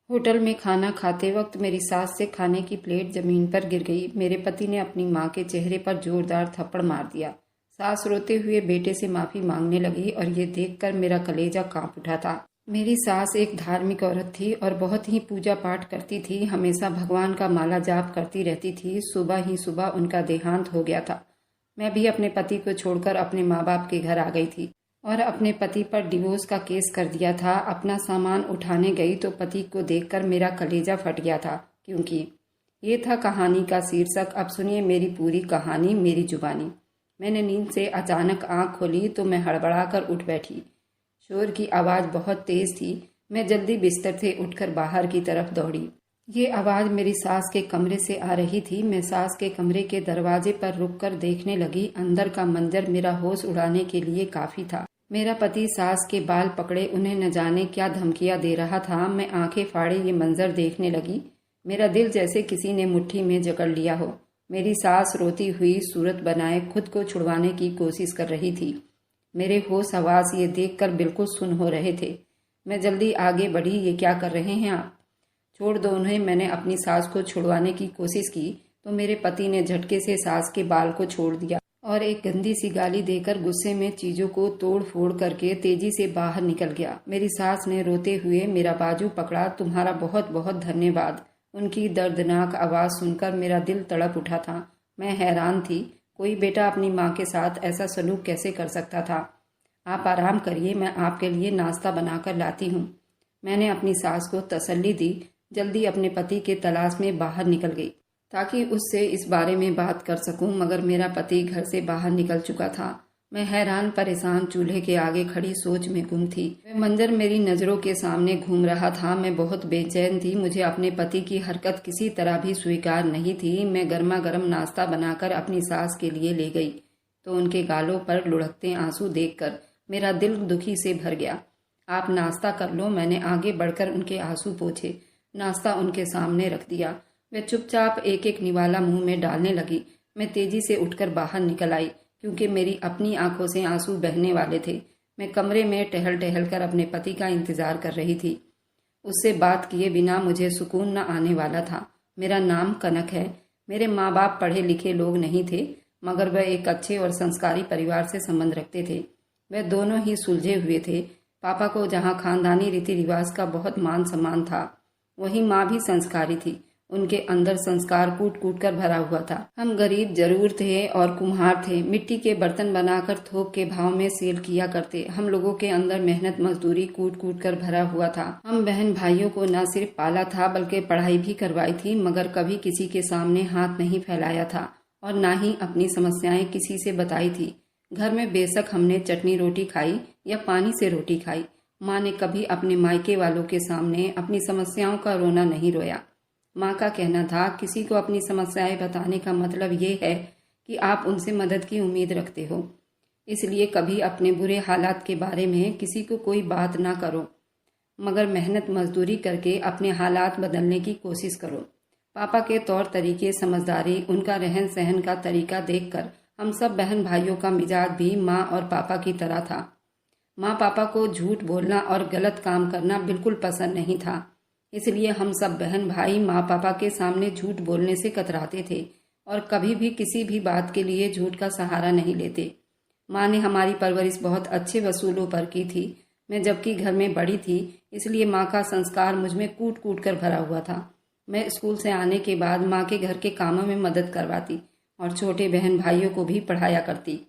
Hotel में खाना खाते वक्त मेरी सास से खाने की प्लेट जमीन पर गिर गई। मेरे पति ने अपनी मां के चेहरे पर जोरदार थप्पड़ मार दिया। सास रोते हुए बेटे से माफी मांगने लगी और ये देखकर मेरा कलेजा कांप उठा था। मेरी सास एक धार्मिक औरत थी और बहुत ही पूजा पाठ करती थी। हमेशा भगवान का माला जाप करती रहती थी। सुबह ही सुबह उनका देहांत हो गया था। मैं भी अपने पति को छोड़कर अपने माँ बाप के घर आ गई थी और अपने पति पर डिवोर्स का केस कर दिया था। अपना सामान उठाने गई तो पति को देखकर मेरा कलेजा फट गया था, क्योंकि ये था कहानी का शीर्षक। अब सुनिए मेरी पूरी कहानी मेरी जुबानी। मैंने नींद से अचानक आंख खोली तो मैं हड़बड़ाकर उठ बैठी। शोर की आवाज़ बहुत तेज थी। मैं जल्दी बिस्तर से उठकर बाहर की तरफ दौड़ी। ये आवाज़ मेरी सास के कमरे से आ रही थी। मैं सास के कमरे के दरवाजे पर रुककर देखने लगी। अंदर का मंजर मेरा होश उड़ाने के लिए काफ़ी था। मेरा पति सास के बाल पकड़े उन्हें न जाने क्या धमकियां दे रहा था। मैं आंखें फाड़े ये मंजर देखने लगी। मेरा दिल जैसे किसी ने मुट्ठी में जकड़ लिया हो। मेरी सास रोती हुई सूरत बनाए खुद को छुड़वाने की कोशिश कर रही थी। मेरे होश हवास ये देखकर बिल्कुल सुन्न हो रहे थे। मैं जल्दी आगे बढ़ी। ये क्या कर रहे हैं आप? छोड़ दो उन्हें। मैंने अपनी सास को छुड़वाने की कोशिश की तो मेरे पति ने झटके से सास के बाल को छोड़ दिया और एक गंदी सी गाली देकर गुस्से में चीजों को तोड़ फोड़ करके तेजी से बाहर निकल गया। मेरी सास ने रोते हुए मेरा बाजू पकड़ा। तुम्हारा बहुत बहुत धन्यवाद। उनकी दर्दनाक आवाज़ सुनकर मेरा दिल तड़प उठा था। मैं हैरान थी। कोई बेटा अपनी माँ के साथ ऐसा सलूक कैसे कर सकता था? आप आराम करिए, मैं आपके लिए नाश्ता बनाकर लाती हूँ। मैंने अपनी सास को तसल्ली दी। जल्दी अपने पति के तलाश में बाहर निकल गई ताकि उससे इस बारे में बात कर सकूं, मगर मेरा पति घर से बाहर निकल चुका था। मैं हैरान परेशान चूल्हे के आगे खड़ी सोच में गुम थी। वह मंजर मेरी नज़रों के सामने घूम रहा था। मैं बहुत बेचैन थी। मुझे अपने पति की हरकत किसी तरह भी स्वीकार नहीं थी। मैं गर्मा गर्म नाश्ता बनाकर अपनी सास के लिए ले गई तो उनके गालों पर लुढ़कते आंसू देखकर मेरा दिल दुखी से भर गया। आप नाश्ता कर लो। मैंने आगे बढ़कर उनके आंसू पोंछे। नाश्ता उनके सामने रख दिया। वे चुपचाप एक एक निवाला मुंह में डालने लगी। मैं तेजी से उठकर बाहर निकल आई क्योंकि मेरी अपनी आंखों से आंसू बहने वाले थे। मैं कमरे में टहल टहल कर अपने पति का इंतजार कर रही थी। उससे बात किए बिना मुझे सुकून न आने वाला था। मेरा नाम कनक है। मेरे माँ बाप पढ़े लिखे लोग नहीं थे, मगर वह एक अच्छे और संस्कारी परिवार से संबंध रखते थे। वह दोनों ही सुलझे हुए थे। पापा को जहाँ खानदानी रीति रिवाज का बहुत मान सम्मान था, वहीं माँ भी संस्कारी थी। उनके अंदर संस्कार कूट कूट कर भरा हुआ था। हम गरीब जरूर थे और कुम्हार थे। मिट्टी के बर्तन बनाकर थोक के भाव में सेल किया करते। हम लोगों के अंदर मेहनत मजदूरी कूट कूट कर भरा हुआ था। हम बहन भाइयों को न सिर्फ पाला था बल्कि पढ़ाई भी करवाई थी, मगर कभी किसी के सामने हाथ नहीं फैलाया था और न ही अपनी समस्याएं किसी से बताई थी। घर में बेशक हमने चटनी रोटी खाई या पानी से रोटी खाई, माँ ने कभी अपने मायके वालों के सामने अपनी समस्याओं का रोना नहीं रोया। माँ का कहना था, किसी को अपनी समस्याएं बताने का मतलब ये है कि आप उनसे मदद की उम्मीद रखते हो, इसलिए कभी अपने बुरे हालात के बारे में किसी को कोई बात ना करो, मगर मेहनत मजदूरी करके अपने हालात बदलने की कोशिश करो। पापा के तौर तरीके, समझदारी, उनका रहन सहन का तरीका देखकर हम सब बहन भाइयों का मिजाज भी माँ और पापा की तरह था। माँ पापा को झूठ बोलना और गलत काम करना बिल्कुल पसंद नहीं था, इसलिए हम सब बहन भाई माँ पापा के सामने झूठ बोलने से कतराते थे और कभी भी किसी भी बात के लिए झूठ का सहारा नहीं लेते। माँ ने हमारी परवरिश बहुत अच्छे वसूलों पर की थी। मैं जबकि घर में बड़ी थी, इसलिए माँ का संस्कार मुझ में कूट कूट कर भरा हुआ था। मैं स्कूल से आने के बाद माँ के घर के कामों में मदद करवाती और छोटे बहन भाइयों को भी पढ़ाया करती।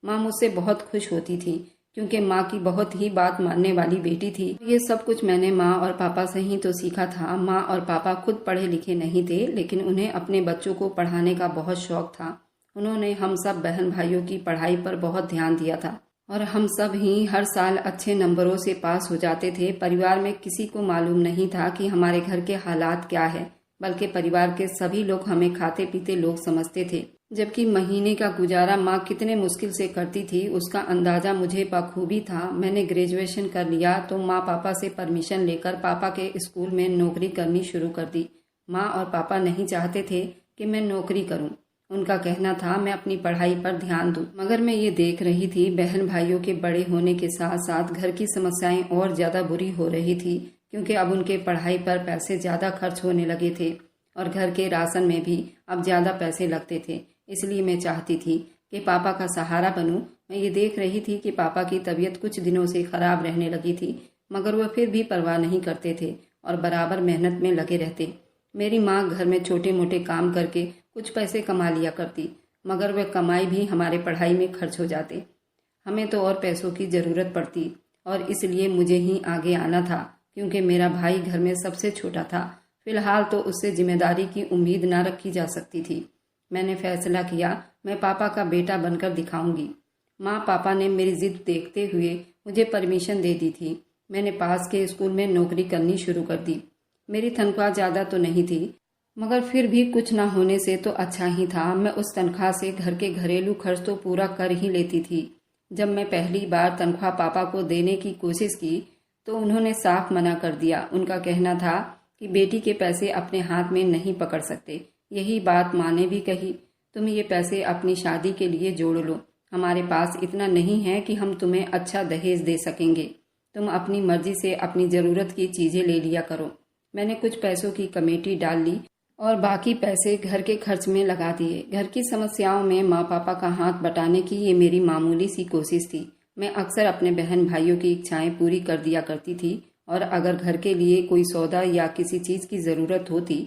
माँ मुझसे बहुत खुश होती थी क्योंकि माँ की बहुत ही बात मानने वाली बेटी थी। ये सब कुछ मैंने माँ और पापा से ही तो सीखा था। माँ और पापा खुद पढ़े लिखे नहीं थे, लेकिन उन्हें अपने बच्चों को पढ़ाने का बहुत शौक था। उन्होंने हम सब बहन भाइयों की पढ़ाई पर बहुत ध्यान दिया था और हम सब ही हर साल अच्छे नंबरों से पास हो जाते थे। परिवार में किसी को मालूम नहीं था कि हमारे घर के हालात क्या है, बल्कि परिवार के सभी लोग हमें खाते पीते लोग समझते थे। जबकि महीने का गुजारा माँ कितने मुश्किल से करती थी, उसका अंदाजा मुझे बखूबी था। मैंने ग्रेजुएशन कर लिया तो माँ पापा से परमिशन लेकर पापा के स्कूल में नौकरी करनी शुरू कर दी। माँ और पापा नहीं चाहते थे कि मैं नौकरी करूँ। उनका कहना था मैं अपनी पढ़ाई पर ध्यान दूँ, मगर मैं ये देख रही थी बहन भाइयों के बड़े होने के साथ साथ घर की समस्याएं और ज़्यादा बुरी हो रही थी। क्योंकि अब उनके पढ़ाई पर पैसे ज़्यादा खर्च होने लगे थे और घर के राशन में भी अब ज़्यादा पैसे लगते थे। इसलिए मैं चाहती थी कि पापा का सहारा बनूं। मैं ये देख रही थी कि पापा की तबीयत कुछ दिनों से खराब रहने लगी थी, मगर वह फिर भी परवाह नहीं करते थे और बराबर मेहनत में लगे रहते। मेरी माँ घर में छोटे मोटे काम करके कुछ पैसे कमा लिया करती, मगर वह कमाई भी हमारे पढ़ाई में खर्च हो जाते। हमें तो और पैसों की ज़रूरत पड़ती और इसलिए मुझे ही आगे आना था, क्योंकि मेरा भाई घर में सबसे छोटा था। फिलहाल तो उससे जिम्मेदारी की उम्मीद ना रखी जा सकती थी। मैंने फैसला किया मैं पापा का बेटा बनकर दिखाऊंगी। माँ पापा ने मेरी जिद देखते हुए मुझे परमिशन दे दी थी। मैंने पास के स्कूल में नौकरी करनी शुरू कर दी। मेरी तनख्वाह ज़्यादा तो नहीं थी, मगर फिर भी कुछ ना होने से तो अच्छा ही था। मैं उस तनख्वाह से घर के घरेलू खर्च तो पूरा कर ही लेती थी। जब मैं पहली बार तनख्वाह पापा को देने की कोशिश की तो उन्होंने साफ मना कर दिया। उनका कहना था कि बेटी के पैसे अपने हाथ में नहीं पकड़ सकते। यही बात माँ ने भी कही, तुम ये पैसे अपनी शादी के लिए जोड़ लो। हमारे पास इतना नहीं है कि हम तुम्हें अच्छा दहेज दे सकेंगे। तुम अपनी मर्जी से अपनी ज़रूरत की चीज़ें ले लिया करो। मैंने कुछ पैसों की कमेटी डाल ली और बाकी पैसे घर के खर्च में लगा दिए। घर की समस्याओं में माँ पापा का हाथ बटाने की ये मेरी मामूली सी कोशिश थी। मैं अक्सर अपने बहन भाइयों की इच्छाएं पूरी कर दिया करती थी और अगर घर के लिए कोई सौदा या किसी चीज़ की ज़रूरत होती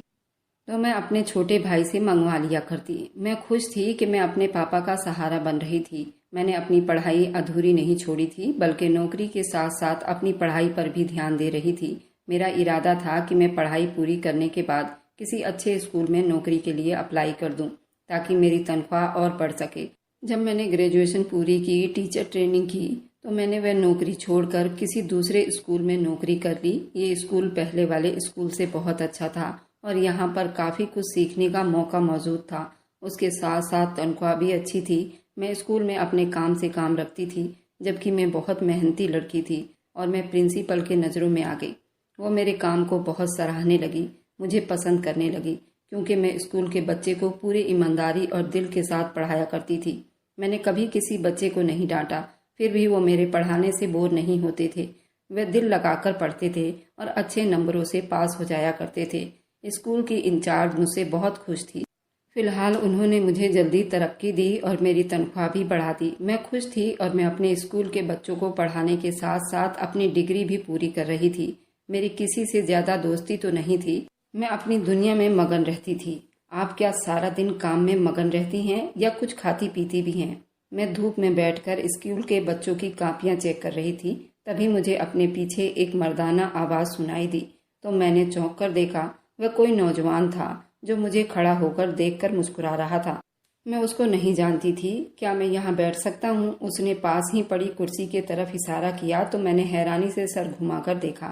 तो मैं अपने छोटे भाई से मंगवा लिया करती। मैं खुश थी कि मैं अपने पापा का सहारा बन रही थी। मैंने अपनी पढ़ाई अधूरी नहीं छोड़ी थी, बल्कि नौकरी के साथ साथ अपनी पढ़ाई पर भी ध्यान दे रही थी। मेरा इरादा था कि मैं पढ़ाई पूरी करने के बाद किसी अच्छे स्कूल में नौकरी के लिए अप्लाई कर दूं, ताकि मेरी तनख्वाह और बढ़ सके। जब मैंने ग्रेजुएशन पूरी की, टीचर ट्रेनिंग की, तो मैंने वह नौकरी छोड़कर किसी दूसरे स्कूल में नौकरी कर ली। ये स्कूल पहले वाले स्कूल से बहुत अच्छा था और यहाँ पर काफ़ी कुछ सीखने का मौका मौजूद था। उसके साथ साथ तनख्वाह भी अच्छी थी। मैं स्कूल में अपने काम से काम रखती थी, जबकि मैं बहुत मेहनती लड़की थी और मैं प्रिंसिपल के नज़रों में आ गई। वो मेरे काम को बहुत सराहने लगी, मुझे पसंद करने लगी, क्योंकि मैं स्कूल के बच्चे को पूरी ईमानदारी और दिल के साथ पढ़ाया करती थी। मैंने कभी किसी बच्चे को नहीं डांटा, फिर भी वो मेरे पढ़ाने से बोर नहीं होते थे। वे दिल लगाकर पढ़ते थे और अच्छे नंबरों से पास हो जाया करते थे। स्कूल की इंचार्ज मुझसे बहुत खुश थी। फिलहाल उन्होंने मुझे जल्दी तरक्की दी और मेरी तनख्वाह भी बढ़ा दी। मैं खुश थी और मैं अपने स्कूल के बच्चों को पढ़ाने के साथ साथ अपनी डिग्री भी पूरी कर रही थी। मेरी किसी से ज़्यादा दोस्ती तो नहीं थी। मैं अपनी दुनिया में मगन रहती थी। आप क्या सारा दिन काम में मगन रहती हैं या कुछ खाती पीती भी हैं? मैं धूप में बैठकर स्कूल के बच्चों की कापियां चेक कर रही थी। तभी मुझे अपने पीछे एक मर्दाना आवाज़ सुनाई दी, तो मैंने चौंक कर देखा। वह कोई नौजवान था जो मुझे खड़ा होकर देखकर मुस्कुरा रहा था। मैं उसको नहीं जानती थी। क्या मैं यहाँ बैठ सकता हूँ? उसने पास ही पड़ी कुर्सी की तरफ इशारा किया तो मैंने हैरानी से सर घुमाकर देखा।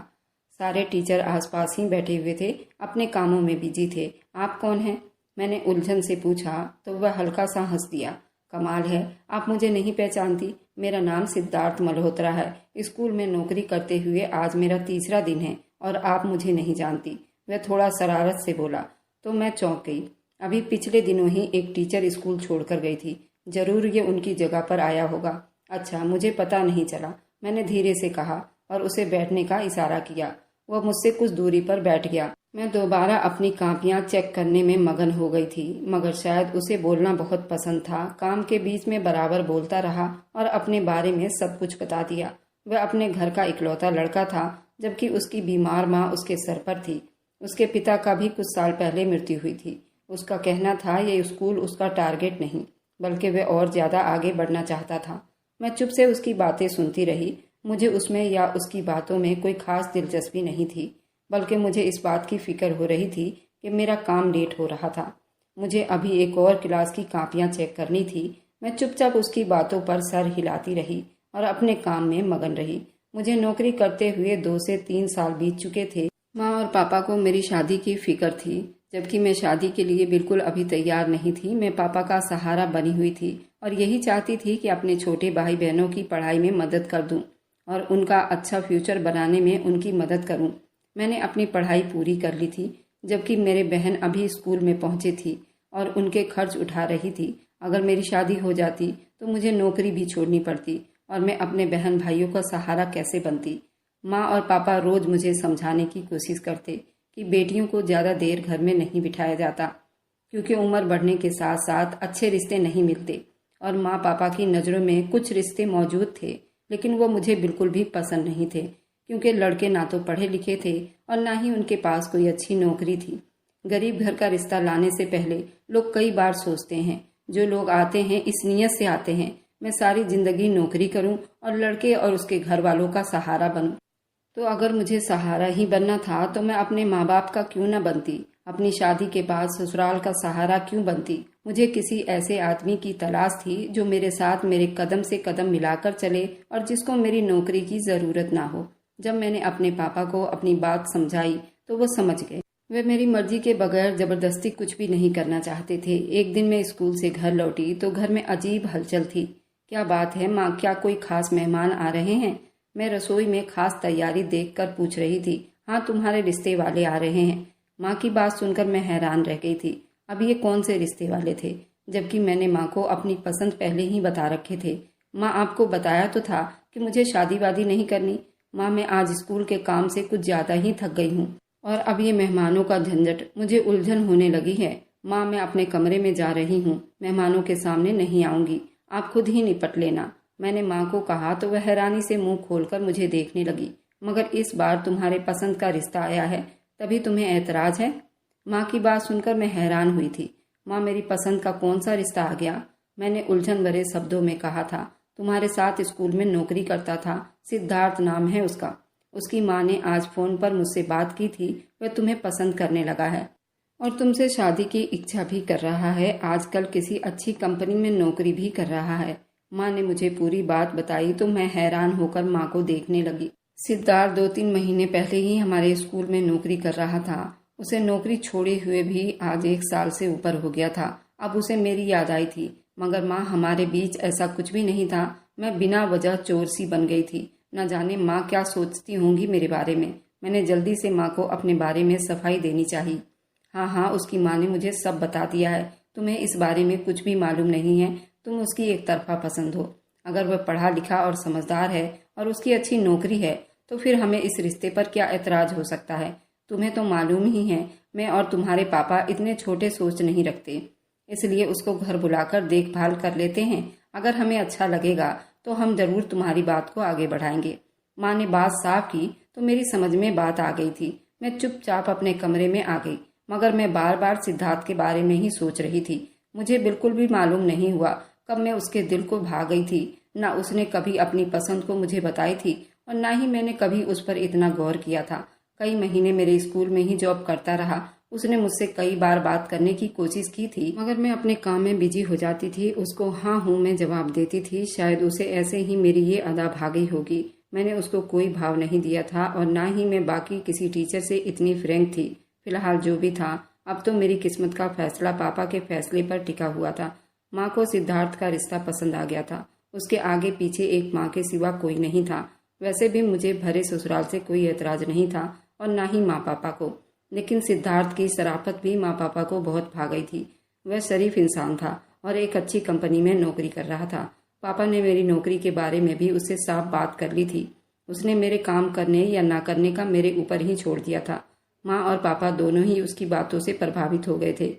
सारे टीचर आसपास ही बैठे हुए थे, अपने कामों में बिजी थे। आप कौन हैं? मैंने उलझन से पूछा तो वह हल्का सा हंस दिया। कमाल है, आप मुझे नहीं पहचानती? मेरा नाम सिद्धार्थ मल्होत्रा है। स्कूल में नौकरी करते हुए आज मेरा तीसरा दिन है और आप मुझे नहीं जानती। वह थोड़ा शरारत से बोला तो मैं चौंक गई। अभी पिछले दिनों ही एक टीचर स्कूल छोड़कर गई थी। जरूर ये उनकी जगह पर आया होगा। अच्छा, मुझे पता नहीं चला, मैंने धीरे से कहा और उसे बैठने का इशारा किया। वह मुझसे कुछ दूरी पर बैठ गया। मैं दोबारा अपनी कापियां चेक करने में मगन हो गई थी, मगर शायद उसे बोलना बहुत पसंद था। काम के बीच में बराबर बोलता रहा और अपने बारे में सब कुछ बता दिया। वह अपने घर का इकलौता लड़का था, जबकि उसकी बीमार माँ उसके सर पर थी। उसके पिता का भी कुछ साल पहले मृत्यु हुई थी। उसका कहना था ये स्कूल उसका टारगेट नहीं, बल्कि वह और ज़्यादा आगे बढ़ना चाहता था। मैं चुप से उसकी बातें सुनती रही। मुझे उसमें या उसकी बातों में कोई खास दिलचस्पी नहीं थी, बल्कि मुझे इस बात की फिक्र हो रही थी कि मेरा काम लेट हो रहा था। मुझे अभी एक और क्लास की कापियां चेक करनी थी। मैं चुपचाप उसकी बातों पर सर हिलाती रही और अपने काम में मगन रही। मुझे नौकरी करते हुए 2 से 3 साल बीत चुके थे। माँ और पापा को मेरी शादी की फिक्र थी, जबकि मैं शादी के लिए बिल्कुल अभी तैयार नहीं थी। मैं पापा का सहारा बनी हुई थी और यही चाहती थी कि अपने छोटे भाई बहनों की पढ़ाई में मदद कर दूं और उनका अच्छा फ्यूचर बनाने में उनकी मदद करूं। मैंने अपनी पढ़ाई पूरी कर ली थी, जबकि मेरे बहन अभी स्कूल में पहुंची थी और उनके खर्च उठा रही थी। अगर मेरी शादी हो जाती तो मुझे नौकरी भी छोड़नी पड़ती और मैं अपने बहन भाइयों का सहारा कैसे बनती। माँ और पापा रोज मुझे समझाने की कोशिश करते कि बेटियों को ज़्यादा देर घर में नहीं बिठाया जाता, क्योंकि उम्र बढ़ने के साथ साथ अच्छे रिश्ते नहीं मिलते। और माँ पापा की नज़रों में कुछ रिश्ते मौजूद थे, लेकिन वो मुझे बिल्कुल भी पसंद नहीं थे, क्योंकि लड़के ना तो पढ़े लिखे थे और ना ही उनके पास कोई अच्छी नौकरी थी। गरीब घर का रिश्ता लाने से पहले लोग कई बार सोचते हैं। जो लोग आते हैं इस नीयत से आते हैं, मैं सारी जिंदगी नौकरी करूं और लड़के और उसके घर वालों का सहारा बनूं। तो अगर मुझे सहारा ही बनना था तो मैं अपने माँ बाप का क्यों न बनती, अपनी शादी के बाद ससुराल का सहारा क्यों बनती। मुझे किसी ऐसे आदमी की तलाश थी जो मेरे साथ मेरे कदम से कदम मिलाकर चले और जिसको मेरी नौकरी की ज़रूरत ना हो। जब मैंने अपने पापा को अपनी बात समझाई तो वो समझ गए। वे मेरी मर्जी के बगैर जबरदस्ती कुछ भी नहीं करना चाहते थे। एक दिन मैं स्कूल से घर लौटी तो घर में अजीब हलचल थी। क्या बात है माँ, क्या कोई खास मेहमान आ रहे हैं? मैं रसोई में खास तैयारी देखकर पूछ रही थी। हाँ, तुम्हारे रिश्ते वाले आ रहे हैं। माँ की बात सुनकर मैं हैरान रह गई थी। अब ये कौन से रिश्ते वाले थे, जबकि मैंने माँ को अपनी पसंद पहले ही बता रखे थे। माँ, आपको बताया तो था कि मुझे शादी वादी नहीं करनी। माँ, मैं आज स्कूल के काम से कुछ ज़्यादा ही थक गई हूँ और अब ये मेहमानों का झंझट मुझे उलझन होने लगी है। माँ, मैं अपने कमरे में जा रही हूँ, मेहमानों के सामने नहीं आऊंगी, आप खुद ही निपट लेना। मैंने माँ को कहा तो वह हैरानी से मुंह खोलकर मुझे देखने लगी। मगर इस बार तुम्हारे पसंद का रिश्ता आया है, तभी तुम्हें ऐतराज है? माँ की बात सुनकर मैं हैरान हुई थी। माँ, मेरी पसंद का कौन सा रिश्ता आ गया? मैंने उलझन भरे शब्दों में कहा था। तुम्हारे साथ स्कूल में नौकरी करता था, सिद्धार्थ नाम है उसका। उसकी माँ ने आज फोन पर मुझसे बात की थी। वह तुम्हें पसंद करने लगा है और तुमसे शादी की इच्छा भी कर रहा है। आजकल किसी अच्छी कंपनी में नौकरी भी कर रहा है। माँ ने मुझे पूरी बात बताई तो मैं हैरान होकर माँ को देखने लगी। सिद्धार्थ 2-3 महीने पहले ही हमारे स्कूल में नौकरी कर रहा था। उसे नौकरी छोड़े हुए भी आज 1 साल से ऊपर हो गया था। अब उसे मेरी याद आई थी। मगर माँ, हमारे बीच ऐसा कुछ भी नहीं था। मैं बिना वजह चोर सी बन गई थी। न जाने माँ क्या सोचती होंगी मेरे बारे में। मैंने जल्दी से माँ को अपने बारे में सफाई देनी चाहिए। हाँ हाँ, उसकी माँ ने मुझे सब बता दिया है। तुम्हें इस बारे में कुछ भी मालूम नहीं है। तुम उसकी एक तरफा पसंद हो। अगर वह पढ़ा लिखा और समझदार है और उसकी अच्छी नौकरी है तो फिर हमें इस रिश्ते पर क्या ऐतराज हो सकता है। तुम्हें तो मालूम ही है, मैं और तुम्हारे पापा इतने छोटे सोच नहीं रखते। इसलिए उसको घर बुलाकर देखभाल कर लेते हैं। अगर हमें अच्छा लगेगा तो हम जरूर तुम्हारी बात को आगे बढ़ाएंगे। माँ ने बात साफ की तो मेरी समझ में बात आ गई थी। मैं चुपचाप अपने कमरे में आ गई, मगर मैं बार बार सिद्धार्थ के बारे में ही सोच रही थी। मुझे बिल्कुल भी मालूम नहीं हुआ कब मैं उसके दिल को भा गई थी। ना उसने कभी अपनी पसंद को मुझे बताई थी और ना ही मैंने कभी उस पर इतना गौर किया था। कई महीने मेरे स्कूल में ही जॉब करता रहा। उसने मुझसे कई बार बात करने की कोशिश की थी, मगर मैं अपने काम में बिजी हो जाती थी। उसको हाँ हूँ मैं जवाब देती थी। शायद उसे ऐसे ही मेरी ये अदा भा गई होगी। मैंने उसको कोई भाव नहीं दिया था और ना ही मैं बाकी किसी टीचर से इतनी फ्रैंक थी। फिलहाल जो भी था, अब तो मेरी किस्मत का फैसला पापा के फैसले पर टिका हुआ था। माँ को सिद्धार्थ का रिश्ता पसंद आ गया था। उसके आगे पीछे एक माँ के सिवा कोई नहीं था। वैसे भी मुझे भरे ससुराल से कोई ऐतराज नहीं था और ना ही माँ पापा को। लेकिन सिद्धार्थ की शराफत भी माँ पापा को बहुत भा गई थी। वह शरीफ इंसान था और एक अच्छी कंपनी में नौकरी कर रहा था। पापा ने मेरी नौकरी के बारे में भी उससे साफ बात कर ली थी। उसने मेरे काम करने या ना करने का मेरे ऊपर ही छोड़ दिया था। माँ और पापा दोनों ही उसकी बातों से प्रभावित हो गए थे।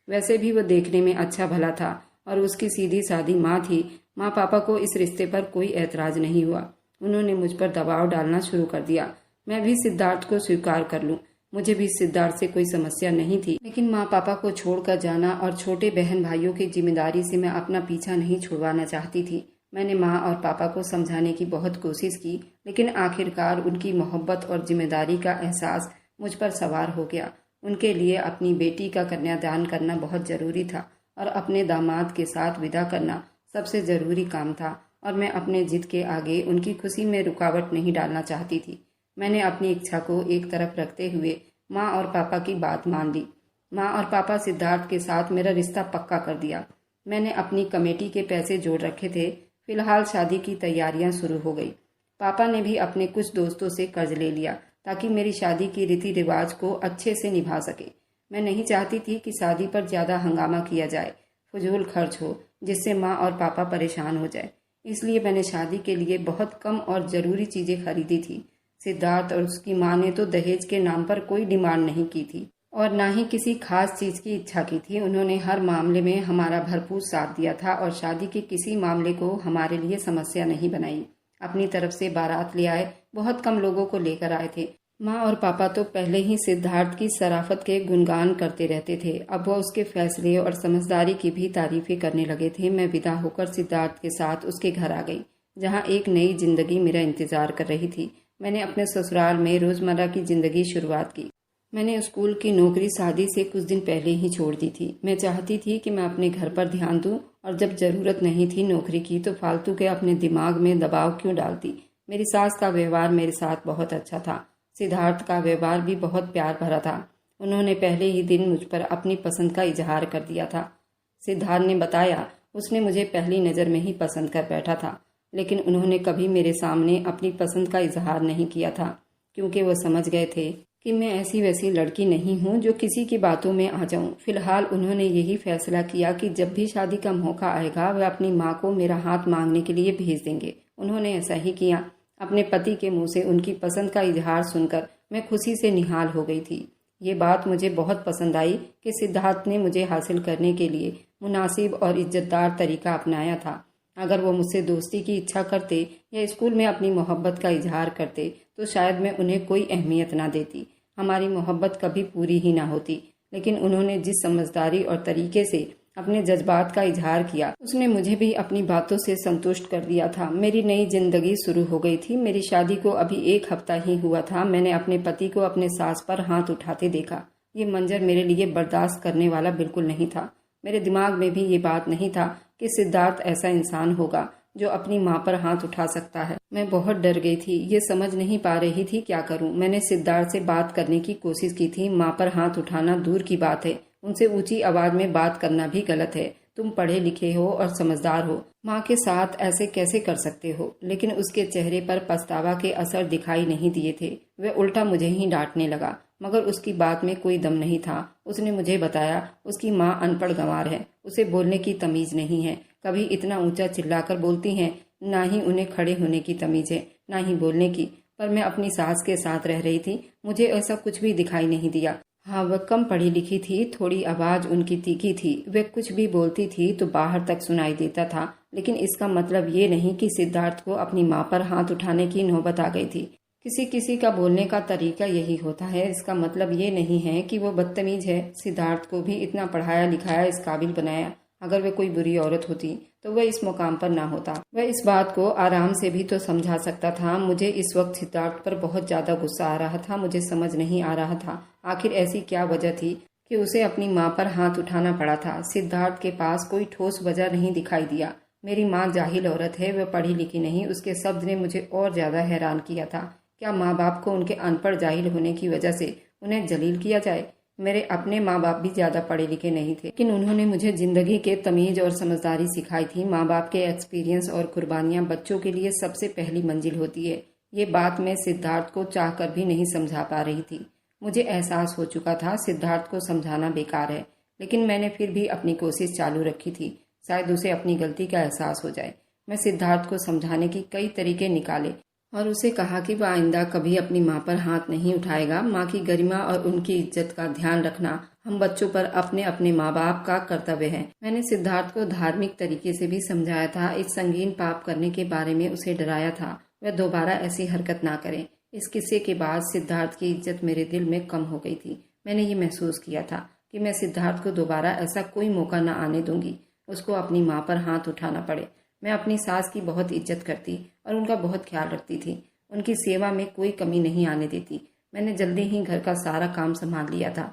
वैसे भी वह देखने में अच्छा भला था और उसकी सीधी सादी माँ थी। माँ पापा को इस रिश्ते पर कोई ऐतराज नहीं हुआ। उन्होंने मुझ पर दबाव डालना शुरू कर दिया। मैं भी सिद्धार्थ को स्वीकार कर लूं। मुझे भी सिद्धार्थ से कोई समस्या नहीं थी, लेकिन माँ पापा को छोड़कर जाना और छोटे बहन भाइयों की जिम्मेदारी से मैं अपना पीछा नहीं छुड़वाना चाहती थी। मैंने माँ और पापा को समझाने की बहुत कोशिश की, लेकिन आखिरकार उनकी मोहब्बत और जिम्मेदारी का एहसास मुझ पर सवार हो गया। उनके लिए अपनी बेटी का कन्यादान करना बहुत जरूरी था और अपने दामाद के साथ विदा करना सबसे जरूरी काम था और मैं अपने जिद के आगे उनकी खुशी में रुकावट नहीं डालना चाहती थी। मैंने अपनी इच्छा को एक तरफ रखते हुए माँ और पापा की बात मान ली। माँ और पापा सिद्धार्थ के साथ मेरा रिश्ता पक्का कर दिया। मैंने अपनी कमेटी के पैसे जोड़ रखे थे। फिलहाल शादी की तैयारियां शुरू हो गई। पापा ने भी अपने कुछ दोस्तों से कर्ज ले लिया ताकि मेरी शादी की रीति रिवाज को अच्छे से निभा सके। मैं नहीं चाहती थी कि शादी पर ज़्यादा हंगामा किया जाए, फजूल खर्च हो जिससे माँ और पापा परेशान हो जाए। इसलिए मैंने शादी के लिए बहुत कम और ज़रूरी चीज़ें खरीदी थी। सिद्धार्थ और उसकी माँ ने तो दहेज के नाम पर कोई डिमांड नहीं की थी और ना ही किसी खास चीज की इच्छा की थी। उन्होंने हर मामले में हमारा भरपूर साथ दिया था और शादी के किसी मामले को हमारे लिए समस्या नहीं बनाई। अपनी तरफ से बारात ले आए, बहुत कम लोगों को लेकर आए थे। माँ और पापा तो पहले ही सिद्धार्थ की शराफत के गुणगान करते रहते थे, अब वह उसके फैसले और समझदारी की भी तारीफें करने लगे थे। मैं विदा होकर सिद्धार्थ के साथ उसके घर आ गई, जहाँ एक नई जिंदगी मेरा इंतजार कर रही थी। मैंने अपने ससुराल में रोजमर्रा की जिंदगी शुरुआत की। मैंने स्कूल की नौकरी शादी से कुछ दिन पहले ही छोड़ दी थी। मैं चाहती थी कि मैं अपने घर पर ध्यान दूं और जब जरूरत नहीं थी नौकरी की तो फालतू के अपने दिमाग में दबाव क्यों डालती। मेरी सास का व्यवहार मेरे साथ बहुत अच्छा था। सिद्धार्थ का व्यवहार भी बहुत प्यार भरा था। उन्होंने पहले ही दिन मुझ पर अपनी पसंद का इजहार कर दिया था। सिद्धार्थ ने बताया उसने मुझे पहली नज़र में ही पसंद कर बैठा था, लेकिन उन्होंने कभी मेरे सामने अपनी पसंद का इजहार नहीं किया था, क्योंकि वो समझ गए थे कि मैं ऐसी वैसी लड़की नहीं हूँ जो किसी की बातों में आ जाऊं। फिलहाल उन्होंने यही फैसला किया कि जब भी शादी का मौका आएगा वे अपनी माँ को मेरा हाथ मांगने के लिए भेज देंगे। उन्होंने ऐसा ही किया। अपने पति के मुंह से उनकी पसंद का इजहार सुनकर मैं खुशी से निहाल हो गई थी। ये बात मुझे बहुत पसंद आई कि सिद्धार्थ ने मुझे हासिल करने के लिए मुनासिब और इज्जतदार तरीका अपनाया था। अगर वो मुझसे दोस्ती की इच्छा करते या स्कूल में अपनी मोहब्बत का इजहार करते तो शायद मैं उन्हें कोई अहमियत ना देती, हमारी मोहब्बत कभी पूरी ही ना होती। लेकिन उन्होंने जिस समझदारी और तरीके से अपने जज्बात का इजहार किया उसने मुझे भी अपनी बातों से संतुष्ट कर दिया था। मेरी नई जिंदगी शुरू हो गई थी। मेरी शादी को अभी 1 हफ्ता ही हुआ था। मैंने अपने पति को अपने सास पर हाथ उठाते देखा। ये मंजर मेरे लिए बर्दाश्त करने वाला बिल्कुल नहीं था। मेरे दिमाग में भी ये बात नहीं था कि सिद्धार्थ ऐसा इंसान होगा जो अपनी माँ पर हाथ उठा सकता है। मैं बहुत डर गई थी, ये समझ नहीं पा रही थी क्या करूं। मैंने सिद्धार्थ से बात करने की कोशिश की थी। माँ पर हाथ उठाना दूर की बात है, उनसे ऊंची आवाज में बात करना भी गलत है। तुम पढ़े लिखे हो और समझदार हो, माँ के साथ ऐसे कैसे कर सकते हो। लेकिन उसके चेहरे पर पछतावा के असर दिखाई नहीं दिए थे। वह उल्टा मुझे ही डांटने लगा, मगर उसकी बात में कोई दम नहीं था। उसने मुझे बताया उसकी माँ अनपढ़ गंवार है, उसे बोलने की तमीज नहीं है। कभी इतना ऊंचा चिल्लाकर बोलती हैं, ना ही उन्हें खड़े होने की तमीज है, ना ही बोलने की। पर मैं अपनी सास के साथ रह रही थी, मुझे ऐसा कुछ भी दिखाई नहीं दिया। हाँ, वह कम पढ़ी लिखी थी, थोड़ी आवाज उनकी तीखी थी। वह कुछ भी बोलती थी तो बाहर तक सुनाई देता था। लेकिन इसका मतलब ये नहीं कि सिद्धार्थ को अपनी माँ पर हाथ उठाने की नौबत आ गई थी। किसी किसी का बोलने का तरीका यही होता है। इसका मतलब ये नहीं है कि वो बदतमीज है। सिद्धार्थ को भी इतना पढ़ाया लिखाया, इस काबिल बनाया। अगर वह कोई बुरी औरत होती तो वह इस मुकाम पर ना होता। वह इस बात को आराम से भी तो समझा सकता था। मुझे इस वक्त सिद्धार्थ पर बहुत ज्यादा गुस्सा आ रहा था। मुझे समझ नहीं आ रहा था आखिर ऐसी क्या वजह थी कि उसे अपनी माँ पर हाथ उठाना पड़ा था। सिद्धार्थ के पास कोई ठोस वजह नहीं दिखाई दिया। मेरी माँ जाहिल औरत है, वह पढ़ी लिखी नहीं। उसके शब्द ने मुझे और ज्यादा हैरान किया था। क्या माँ बाप को उनके अनपढ़ जाहिल होने की वजह से उन्हें जलील किया जाए? मेरे अपने माँ बाप भी ज्यादा पढ़े लिखे नहीं थे, लेकिन उन्होंने मुझे जिंदगी के तमीज और समझदारी सिखाई थी। माँ बाप के एक्सपीरियंस और कुर्बानियां बच्चों के लिए सबसे पहली मंजिल होती है। ये बात मैं सिद्धार्थ को चाहकर भी नहीं समझा पा रही थी। मुझे एहसास हो चुका था सिद्धार्थ को समझाना बेकार है, लेकिन मैंने फिर भी अपनी कोशिश चालू रखी थी। शायद उसे अपनी गलती का एहसास हो जाए। मैं सिद्धार्थ को समझाने की कई तरीके निकाले और उसे कहा कि वह आइंदा कभी अपनी माँ पर हाथ नहीं उठाएगा। माँ की गरिमा और उनकी इज्जत का ध्यान रखना हम बच्चों पर अपने अपने माँ बाप का कर्तव्य है। मैंने सिद्धार्थ को धार्मिक तरीके से भी समझाया था। इस संगीन पाप करने के बारे में उसे डराया था। वह दोबारा ऐसी हरकत ना करे। इस किस्से के बाद सिद्धार्थ की इज्जत मेरे दिल में कम हो गई थी। मैंने ये महसूस किया था कि मैं सिद्धार्थ को दोबारा ऐसा कोई मौका न आने दूंगी, उसको अपनी माँ पर हाथ उठाना पड़े। मैं अपनी सास की बहुत इज्जत करती और उनका बहुत ख्याल रखती थी। उनकी सेवा में कोई कमी नहीं आने देती। मैंने जल्दी ही घर का सारा काम संभाल लिया था।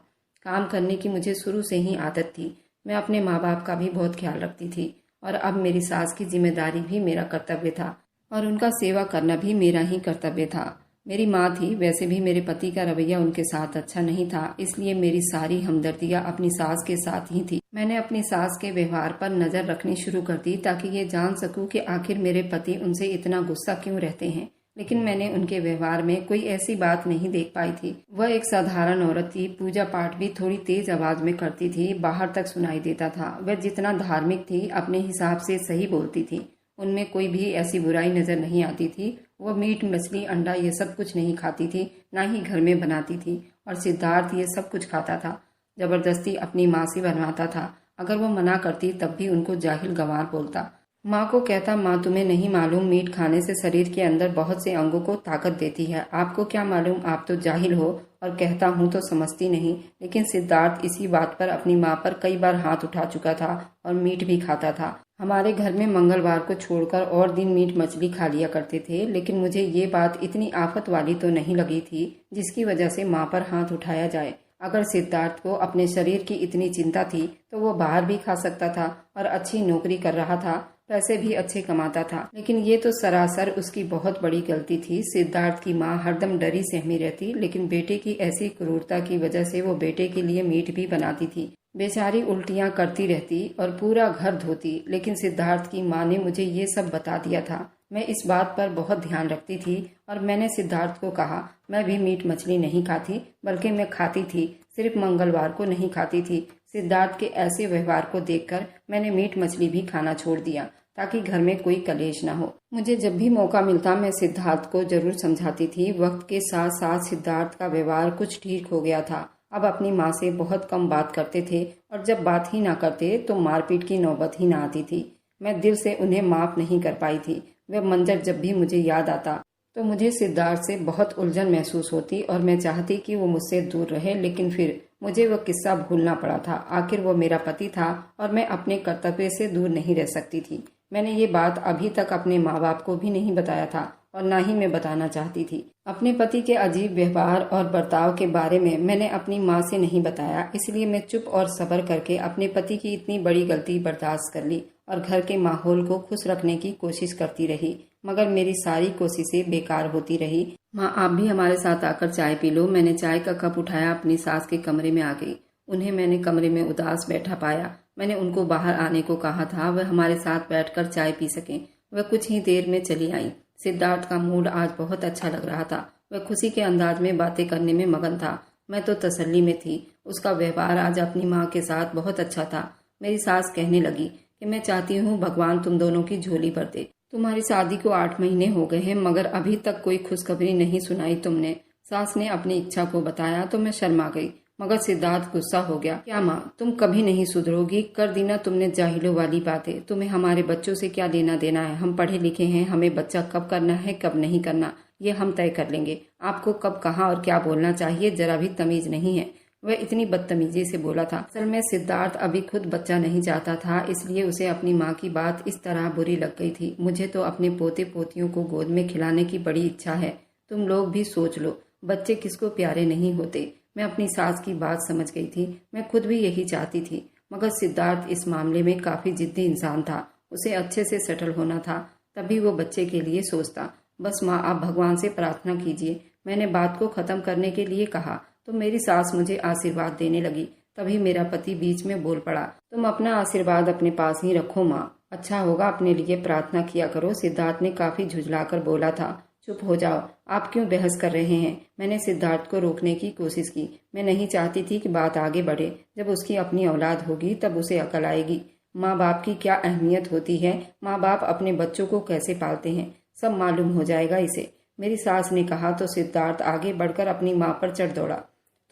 काम करने की मुझे शुरू से ही आदत थी। मैं अपने माँ बाप का भी बहुत ख्याल रखती थी और अब मेरी सास की जिम्मेदारी भी मेरा कर्तव्य था और उनका सेवा करना भी मेरा ही कर्तव्य था। मेरी माँ थी, वैसे भी मेरे पति का रवैया उनके साथ अच्छा नहीं था, इसलिए मेरी सारी हमदर्दियाँ अपनी सास के साथ ही थी। मैंने अपनी सास के व्यवहार पर नजर रखनी शुरू कर दी ताकि ये जान सकूं कि आखिर मेरे पति उनसे इतना गुस्सा क्यों रहते हैं। लेकिन मैंने उनके व्यवहार में कोई ऐसी बात नहीं देख पाई थी। वह एक साधारण औरत थी। पूजा पाठ भी थोड़ी तेज आवाज में करती थी, बाहर तक सुनाई देता था। वह जितना धार्मिक थी अपने हिसाब से सही बोलती थी। उनमें कोई भी ऐसी बुराई नजर नहीं आती थी वो मीट मछली अंडा ये सब कुछ नहीं खाती थी, ना ही घर में बनाती थी, और सिद्धार्थ ये सब कुछ खाता था। जबरदस्ती अपनी माँ से बनवाता था। अगर वो मना करती तब भी उनको जाहिल गंवार बोलता। माँ को कहता, माँ तुम्हें नहीं मालूम मीट खाने से शरीर के अंदर बहुत से अंगों को ताकत देती है, आपको क्या मालूम, आप तो जाहिल हो। और कहता हूँ तो समझती नहीं। लेकिन सिद्धार्थ इसी बात पर अपनी माँ पर कई बार हाथ उठा चुका था और मीट भी खाता था। हमारे घर में मंगलवार को छोड़कर और दिन मीट मछली खा लिया करते थे, लेकिन मुझे ये बात इतनी आफत वाली तो नहीं लगी थी जिसकी वजह से माँ पर हाथ उठाया जाए। अगर सिद्धार्थ को अपने शरीर की इतनी चिंता थी तो वो बाहर भी खा सकता था और अच्छी नौकरी कर रहा था, पैसे भी अच्छे कमाता था। लेकिन ये तो सरासर उसकी बहुत बड़ी गलती थी। सिद्धार्थ की माँ हरदम डरी सहमी रहती, लेकिन बेटे की ऐसी क्रूरता की वजह से वो बेटे के लिए मीट भी बनाती थी। बेचारी उल्टियाँ करती रहती और पूरा घर धोती, लेकिन सिद्धार्थ की माँ ने मुझे ये सब बता दिया था। मैं इस बात पर बहुत ध्यान रखती थी और मैंने सिद्धार्थ को कहा, मैं भी मीट मछली नहीं खाती, बल्कि मैं खाती थी, सिर्फ मंगलवार को नहीं खाती थी। सिद्धार्थ के ऐसे व्यवहार को देखकर मैंने मीट मछली भी खाना छोड़ दिया ताकि घर में कोई कलेश न हो। मुझे जब भी मौका मिलता मैं सिद्धार्थ को जरूर समझाती थी। वक्त के साथ साथ सिद्धार्थ का व्यवहार कुछ ठीक हो गया था। अब अपनी माँ से बहुत कम बात करते थे और जब बात ही ना करते तो मारपीट की नौबत ही ना आती थी। मैं दिल से उन्हें माफ नहीं कर पाई थी। वह मंजर जब भी मुझे याद आता तो मुझे सिद्धार्थ से बहुत उलझन महसूस होती और मैं चाहती कि वो मुझसे दूर रहे, लेकिन फिर मुझे वह किस्सा भूलना पड़ा था। आखिर वो मेरा पति था और मैं अपने कर्तव्य से दूर नहीं रह सकती थी। मैंने ये बात अभी तक अपने माँ बाप को भी नहीं बताया था और ना ही मैं बताना चाहती थी। अपने पति के अजीब व्यवहार और बर्ताव के बारे में मैंने अपनी माँ से नहीं बताया, इसलिए मैं चुप और सब्र करके अपने पति की इतनी बड़ी गलती बर्दाश्त कर ली और घर के माहौल को खुश रखने की कोशिश करती रही। मगर मेरी सारी कोशिशें बेकार होती रही। माँ, आप भी हमारे साथ आकर चाय पी लो। मैंने चाय का कप उठाया, अपनी सास के कमरे में आ गई। उन्हें मैंने कमरे में उदास बैठा पाया। मैंने उनको बाहर आने को कहा था, वह हमारे साथ बैठकर चाय पी सकें। वह कुछ ही देर में चली आई। सिद्धार्थ का मूड आज बहुत अच्छा लग रहा था। वह खुशी के अंदाज में बातें करने में मगन था। मैं तो तसल्ली में थी। उसका व्यवहार आज अपनी माँ के साथ बहुत अच्छा था। मेरी सास कहने लगी कि मैं चाहती हूँ भगवान तुम दोनों की झोली भर दे। तुम्हारी शादी को 8 महीने हो गए हैं, मगर अभी तक कोई खुशखबरी नहीं सुनाई तुमने। सास ने अपनी इच्छा को बताया तो मैं शर्मा गई, मगर सिद्धार्थ गुस्सा हो गया। क्या माँ, तुम कभी नहीं सुधरोगी? कर दी ना तुमने जाहिलों वाली बातें। तुम्हें हमारे बच्चों से क्या लेना देना है? हम पढ़े लिखे हैं, हमें बच्चा कब करना है कब नहीं करना ये हम तय कर लेंगे। आपको कब कहाँ और क्या बोलना चाहिए जरा भी तमीज नहीं है। वह इतनी बदतमीजी से बोला था। असल में सिद्धार्थ अभी खुद बच्चा नहीं चाहता था, इसलिए उसे अपनी माँ की बात इस तरह बुरी लग गई थी। मुझे तो अपने पोते पोतियों को गोद में खिलाने की बड़ी इच्छा है। तुम लोग भी सोच लो, बच्चे किसको प्यारे नहीं होते। मैं अपनी सास की बात समझ गई थी। मैं खुद भी यही चाहती थी, मगर सिद्धार्थ इस मामले में काफी जिद्दी इंसान था। उसे अच्छे से सेटल होना था, तभी वो बच्चे के लिए सोचता। बस माँ, आप भगवान से प्रार्थना कीजिए। मैंने बात को खत्म करने के लिए कहा तो मेरी सास मुझे आशीर्वाद देने लगी। तभी मेरा पति बीच में बोल पड़ा, तुम अपना आशीर्वाद अपने पास ही रखो माँ, अच्छा होगा अपने लिए प्रार्थना किया करो। सिद्धार्थ ने काफी झुंझलाकर बोला था। चुप हो जाओ, आप क्यों बहस कर रहे हैं? मैंने सिद्धार्थ को रोकने की कोशिश की। मैं नहीं चाहती थी कि बात आगे बढ़े। जब उसकी अपनी औलाद होगी तब उसे अकल आएगी। माँ बाप की क्या अहमियत होती है, माँ बाप अपने बच्चों को कैसे पालते हैं, सब मालूम हो जाएगा इसे, मेरी सास ने कहा। तो सिद्धार्थ आगे बढ़कर अपनी माँ पर चढ़ दौड़ा।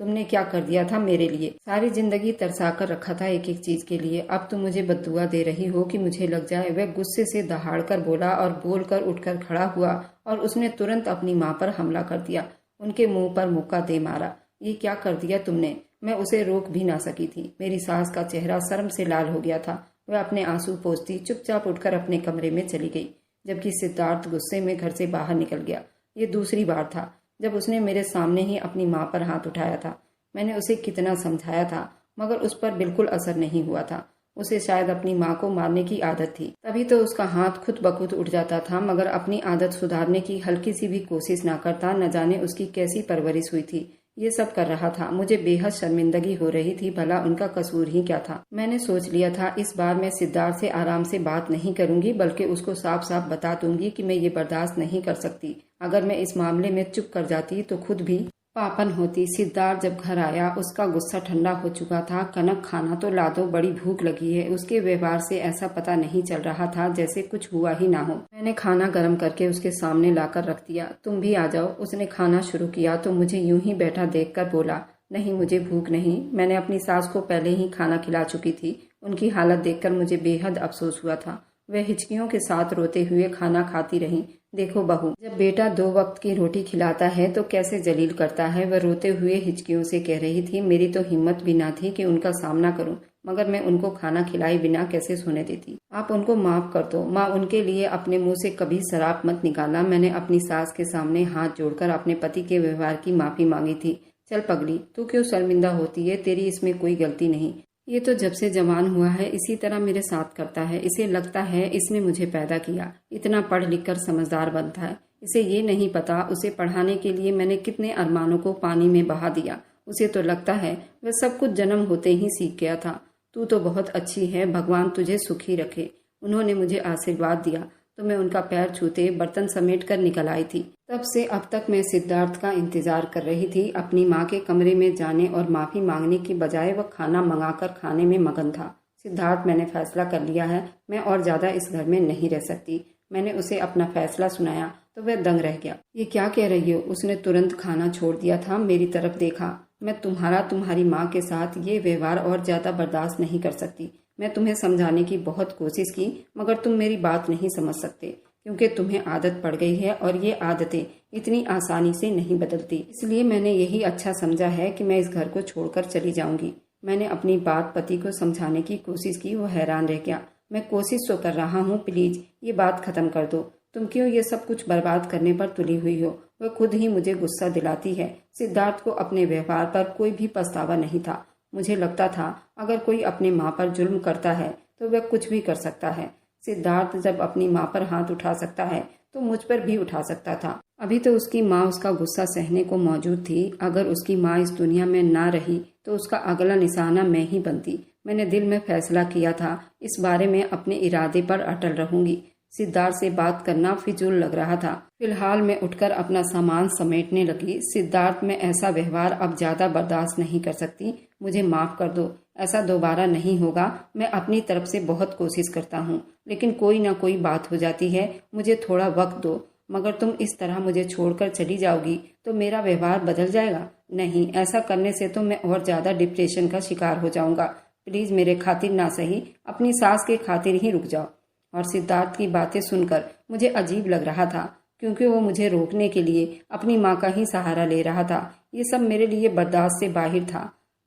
तुमने क्या कर दिया था मेरे लिए? सारी जिंदगी तरसा कर रखा था एक एक चीज के लिए। अब तुम मुझे बद्दुआ दे रही हो कि मुझे लग जाए। वह गुस्से से दहाड़कर बोला और बोलकर उठकर खड़ा हुआ और उसने तुरंत अपनी माँ पर हमला कर दिया। उनके मुंह पर मुक्का दे मारा। ये क्या कर दिया तुमने? मैं उसे रोक भी ना सकी थी। मेरी सास का चेहरा शर्म से लाल हो गया था। वह अपने आंसू पोंछती चुपचाप उठकर अपने कमरे में चली गई, जबकि सिद्धार्थ गुस्से में घर से बाहर निकल गया। ये दूसरी बार था जब उसने मेरे सामने ही अपनी माँ पर हाथ उठाया था। मैंने उसे कितना समझाया था, मगर उस पर बिल्कुल असर नहीं हुआ था। उसे शायद अपनी माँ को मारने की आदत थी, तभी तो उसका हाथ खुद ब खुद उठ जाता था, मगर अपनी आदत सुधारने की हल्की सी भी कोशिश ना करता। न जाने उसकी कैसी परवरिश हुई थी। ये सब कर रहा था। मुझे बेहद शर्मिंदगी हो रही थी। भला उनका कसूर ही क्या था? मैंने सोच लिया था इस बार मैं सिद्धार्थ से आराम से बात नहीं करूंगी, बल्कि उसको साफ साफ बता दूंगी कि मैं ये बर्दाश्त नहीं कर सकती। अगर मैं इस मामले में चुप कर जाती तो खुद भी पापन होती। सिद्धार्थ जब घर आया उसका गुस्सा ठंडा हो चुका था। कनक, खाना तो ला दो, बड़ी भूख लगी है। उसके व्यवहार से ऐसा पता नहीं चल रहा था जैसे कुछ हुआ ही ना हो। मैंने खाना गर्म करके उसके सामने लाकर रख दिया। तुम भी आ जाओ। उसने खाना शुरू किया तो मुझे यूं ही बैठा देखकर बोला, नहीं मुझे भूख नहीं। मैंने अपनी सास को पहले ही खाना खिला चुकी थी। उनकी हालत देखकर मुझे बेहद अफसोस हुआ था। वह हिचकियों के साथ रोते हुए खाना खाती रही। देखो बहू, जब बेटा 2 वक्त की रोटी खिलाता है तो कैसे जलील करता है। वह रोते हुए हिचकियों से कह रही थी। मेरी तो हिम्मत भी ना थी कि उनका सामना करूं, मगर मैं उनको खाना खिलाए बिना कैसे सोने देती। आप उनको माफ कर दो माँ, उनके लिए अपने मुंह से कभी शराब मत निकालना। मैंने अपनी सास के सामने हाथ जोड़कर अपने पति के व्यवहार की माफी मांगी थी। चल पगली, तू क्यों शर्मिंदा होती है, तेरी इसमें कोई गलती नहीं। ये तो जब से जवान हुआ है इसी तरह मेरे साथ करता है। इसे लगता है इसने मुझे पैदा किया, इतना पढ़ लिख कर समझदार बनता है। इसे ये नहीं पता उसे पढ़ाने के लिए मैंने कितने अरमानों को पानी में बहा दिया। उसे तो लगता है वह सब कुछ जन्म होते ही सीख गया था। तू तो बहुत अच्छी है, भगवान तुझे सुखी रखे। उन्होंने मुझे आशीर्वाद दिया तो मैं उनका पैर छूते बर्तन समेट कर निकल आई थी। तब से अब तक मैं सिद्धार्थ का इंतजार कर रही थी। अपनी माँ के कमरे में जाने और माफी मांगने की बजाय वह खाना मंगाकर खाने में मगन था। सिद्धार्थ, मैंने फैसला कर लिया है, मैं और ज्यादा इस घर में नहीं रह सकती। मैंने उसे अपना फैसला सुनाया तो वह दंग रह गया। ये क्या कह रही हो? उसने तुरंत खाना छोड़ दिया था, मेरी तरफ देखा। मैं तुम्हारी माँ के साथ ये व्यवहार और ज्यादा बर्दाश्त नहीं कर सकती। मैं तुम्हें समझाने की बहुत कोशिश की मगर तुम मेरी बात नहीं समझ सकते, क्योंकि तुम्हें आदत पड़ गई है और ये आदतें इतनी आसानी से नहीं बदलती। इसलिए मैंने यही अच्छा समझा है कि मैं इस घर को छोड़कर चली जाऊंगी। मैंने अपनी बात पति को समझाने की कोशिश की, वो हैरान रह गया। मैं कोशिश तो कर रहा हूँ, प्लीज ये बात खत्म कर दो। तुम क्यों ये सब कुछ बर्बाद करने पर तुली हुई हो? वह खुद ही मुझे गुस्सा दिलाती है। सिद्धार्थ को अपने व्यवहार पर कोई भी पछतावा नहीं था। मुझे लगता था अगर कोई अपनी माँ पर जुल्म करता है तो वह कुछ भी कर सकता है। सिद्धार्थ जब अपनी माँ पर हाथ उठा सकता है तो मुझ पर भी उठा सकता था। अभी तो उसकी माँ उसका गुस्सा सहने को मौजूद थी। अगर उसकी माँ इस दुनिया में ना रही तो उसका अगला निशाना मैं ही बनती। मैंने दिल में फैसला किया था, इस बारे में अपने इरादे पर अटल रहूंगी। सिद्धार्थ से बात करना फिजूल लग रहा था। फिलहाल मैं उठकर अपना सामान समेटने लगी। सिद्धार्थ, मैं ऐसा व्यवहार अब ज्यादा बर्दाश्त नहीं कर सकती, मुझे माफ कर दो। ऐसा दोबारा नहीं होगा। मैं अपनी तरफ से बहुत कोशिश करता हूँ, लेकिन कोई ना कोई बात हो जाती है। मुझे थोड़ा वक्त दो। मगर तुम इस तरह मुझे छोड़कर चली जाओगी तो मेरा व्यवहार बदल जाएगा। नहीं, ऐसा करने से तो मैं और ज्यादा डिप्रेशन का शिकार हो जाऊंगा। प्लीज मेरे खातिर ना सही, अपनी सास के खातिर ही रुक जाओ। और सिद्धार्थ की बातें सुनकर मुझे अजीब लग रहा था, क्योंकि वो मुझे रोकने के लिए अपनी माँ का ही सहारा ले रहा था। ये सब मेरे लिए बर्दाश्त से बाहर था।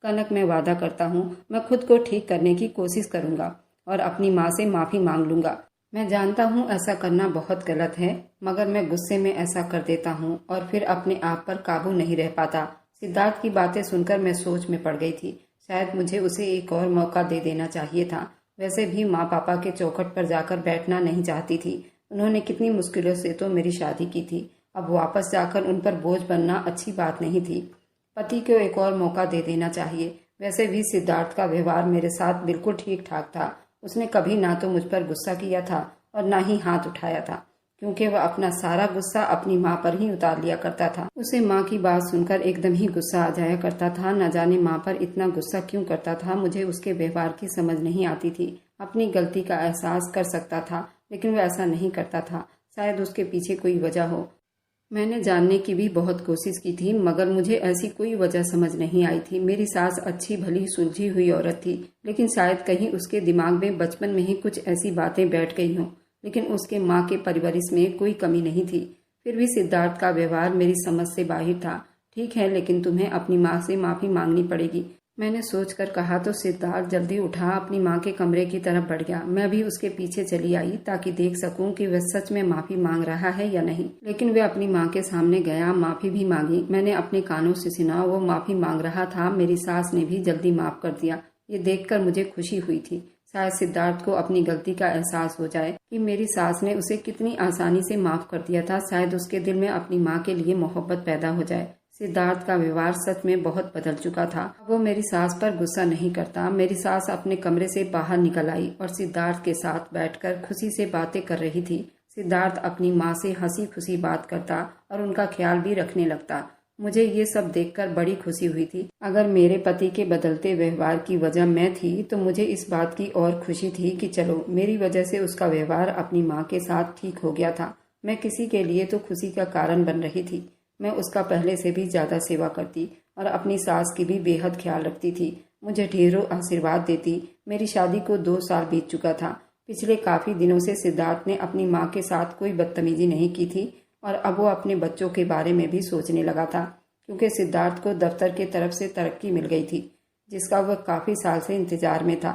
कनक, मैं वादा करता हूँ मैं खुद को ठीक करने की कोशिश करूंगा और अपनी माँ से माफी मांग लूंगा। मैं जानता हूँ ऐसा करना बहुत गलत है, मगर मैं गुस्से में ऐसा कर देता हूँ और फिर अपने आप पर काबू नहीं रह पाता। सिद्धार्थ की बातें सुनकर मैं सोच में पड़ गई थी। शायद मुझे उसे एक और मौका दे देना चाहिए था। वैसे भी माँ पापा के चौखट पर जाकर बैठना नहीं चाहती थी। उन्होंने कितनी मुश्किलों से तो मेरी शादी की थी। अब वापस जाकर उन पर बोझ बनना अच्छी बात नहीं थी। पति को एक और मौका दे देना चाहिए। वैसे भी सिद्धार्थ का व्यवहार मेरे साथ बिल्कुल ठीक ठाक था। उसने कभी ना तो मुझ पर गुस्सा किया था और ना ही हाथ उठाया था, क्योंकि वह अपना सारा गुस्सा अपनी माँ पर ही उतार लिया करता था। उसे माँ की बात सुनकर एकदम ही गुस्सा आ जाया करता था। न जाने माँ पर इतना गुस्सा क्यों करता था। मुझे उसके व्यवहार की समझ नहीं आती थी। अपनी गलती का एहसास कर सकता था, लेकिन वह ऐसा नहीं करता था। शायद उसके पीछे कोई वजह हो। मैंने जानने की भी बहुत कोशिश की थी, मगर मुझे ऐसी कोई वजह समझ नहीं आई थी। मेरी सास अच्छी भली सुलझी हुई औरत थी, लेकिन शायद कहीं उसके दिमाग में बचपन में ही कुछ ऐसी बातें बैठ गई हों। लेकिन उसके माँ के परवरिश में कोई कमी नहीं थी। फिर भी सिद्धार्थ का व्यवहार मेरी समझ से बाहर था। ठीक है, लेकिन तुम्हें अपनी माँ से माफी मांगनी पड़ेगी, मैंने सोचकर कहा। तो सिद्धार्थ जल्दी उठा, अपनी माँ के कमरे की तरफ बढ़ गया। मैं भी उसके पीछे चली आई ताकि देख सकूं कि वह सच में माफी मांग रहा है या नहीं। लेकिन वह अपनी माँ के सामने गया, माफी भी मांगी। मैंने अपने कानों से सुना वो माफी मांग रहा था। मेरी सास ने भी जल्दी माफ कर दिया। ये देखकर मुझे खुशी हुई थी। शायद सिद्धार्थ को अपनी गलती का एहसास हो जाए कि मेरी सास ने उसे कितनी आसानी से माफ कर दिया था। शायद उसके दिल में अपनी माँ के लिए मोहब्बत पैदा हो जाए। सिद्धार्थ का व्यवहार सच में बहुत बदल चुका था। वो मेरी सास पर गुस्सा नहीं करता। मेरी सास अपने कमरे से बाहर निकल आई और सिद्धार्थ के साथ बैठकर खुशी से बातें कर रही थी। सिद्धार्थ अपनी माँ से हंसी खुशी बात करता और उनका ख्याल भी रखने लगता। मुझे ये सब देखकर बड़ी खुशी हुई थी। अगर मेरे पति के बदलते व्यवहार की वजह मैं थी तो मुझे इस बात की और खुशी थी कि चलो मेरी वजह से उसका व्यवहार अपनी माँ के साथ ठीक हो गया था। मैं किसी के लिए तो खुशी का कारण बन रही थी। मैं उसका पहले से भी ज्यादा सेवा करती और अपनी सास की भी बेहद ख्याल रखती थी। मुझे ढेरों आशीर्वाद देती। मेरी शादी को 2 साल बीत चुका था। पिछले काफी दिनों से सिद्धार्थ ने अपनी माँ के साथ कोई बदतमीजी नहीं की थी और अब वो अपने बच्चों के बारे में भी सोचने लगा था, क्योंकि सिद्धार्थ को दफ्तर की तरफ से तरक्की मिल गई थी जिसका वह काफी साल से इंतजार में था।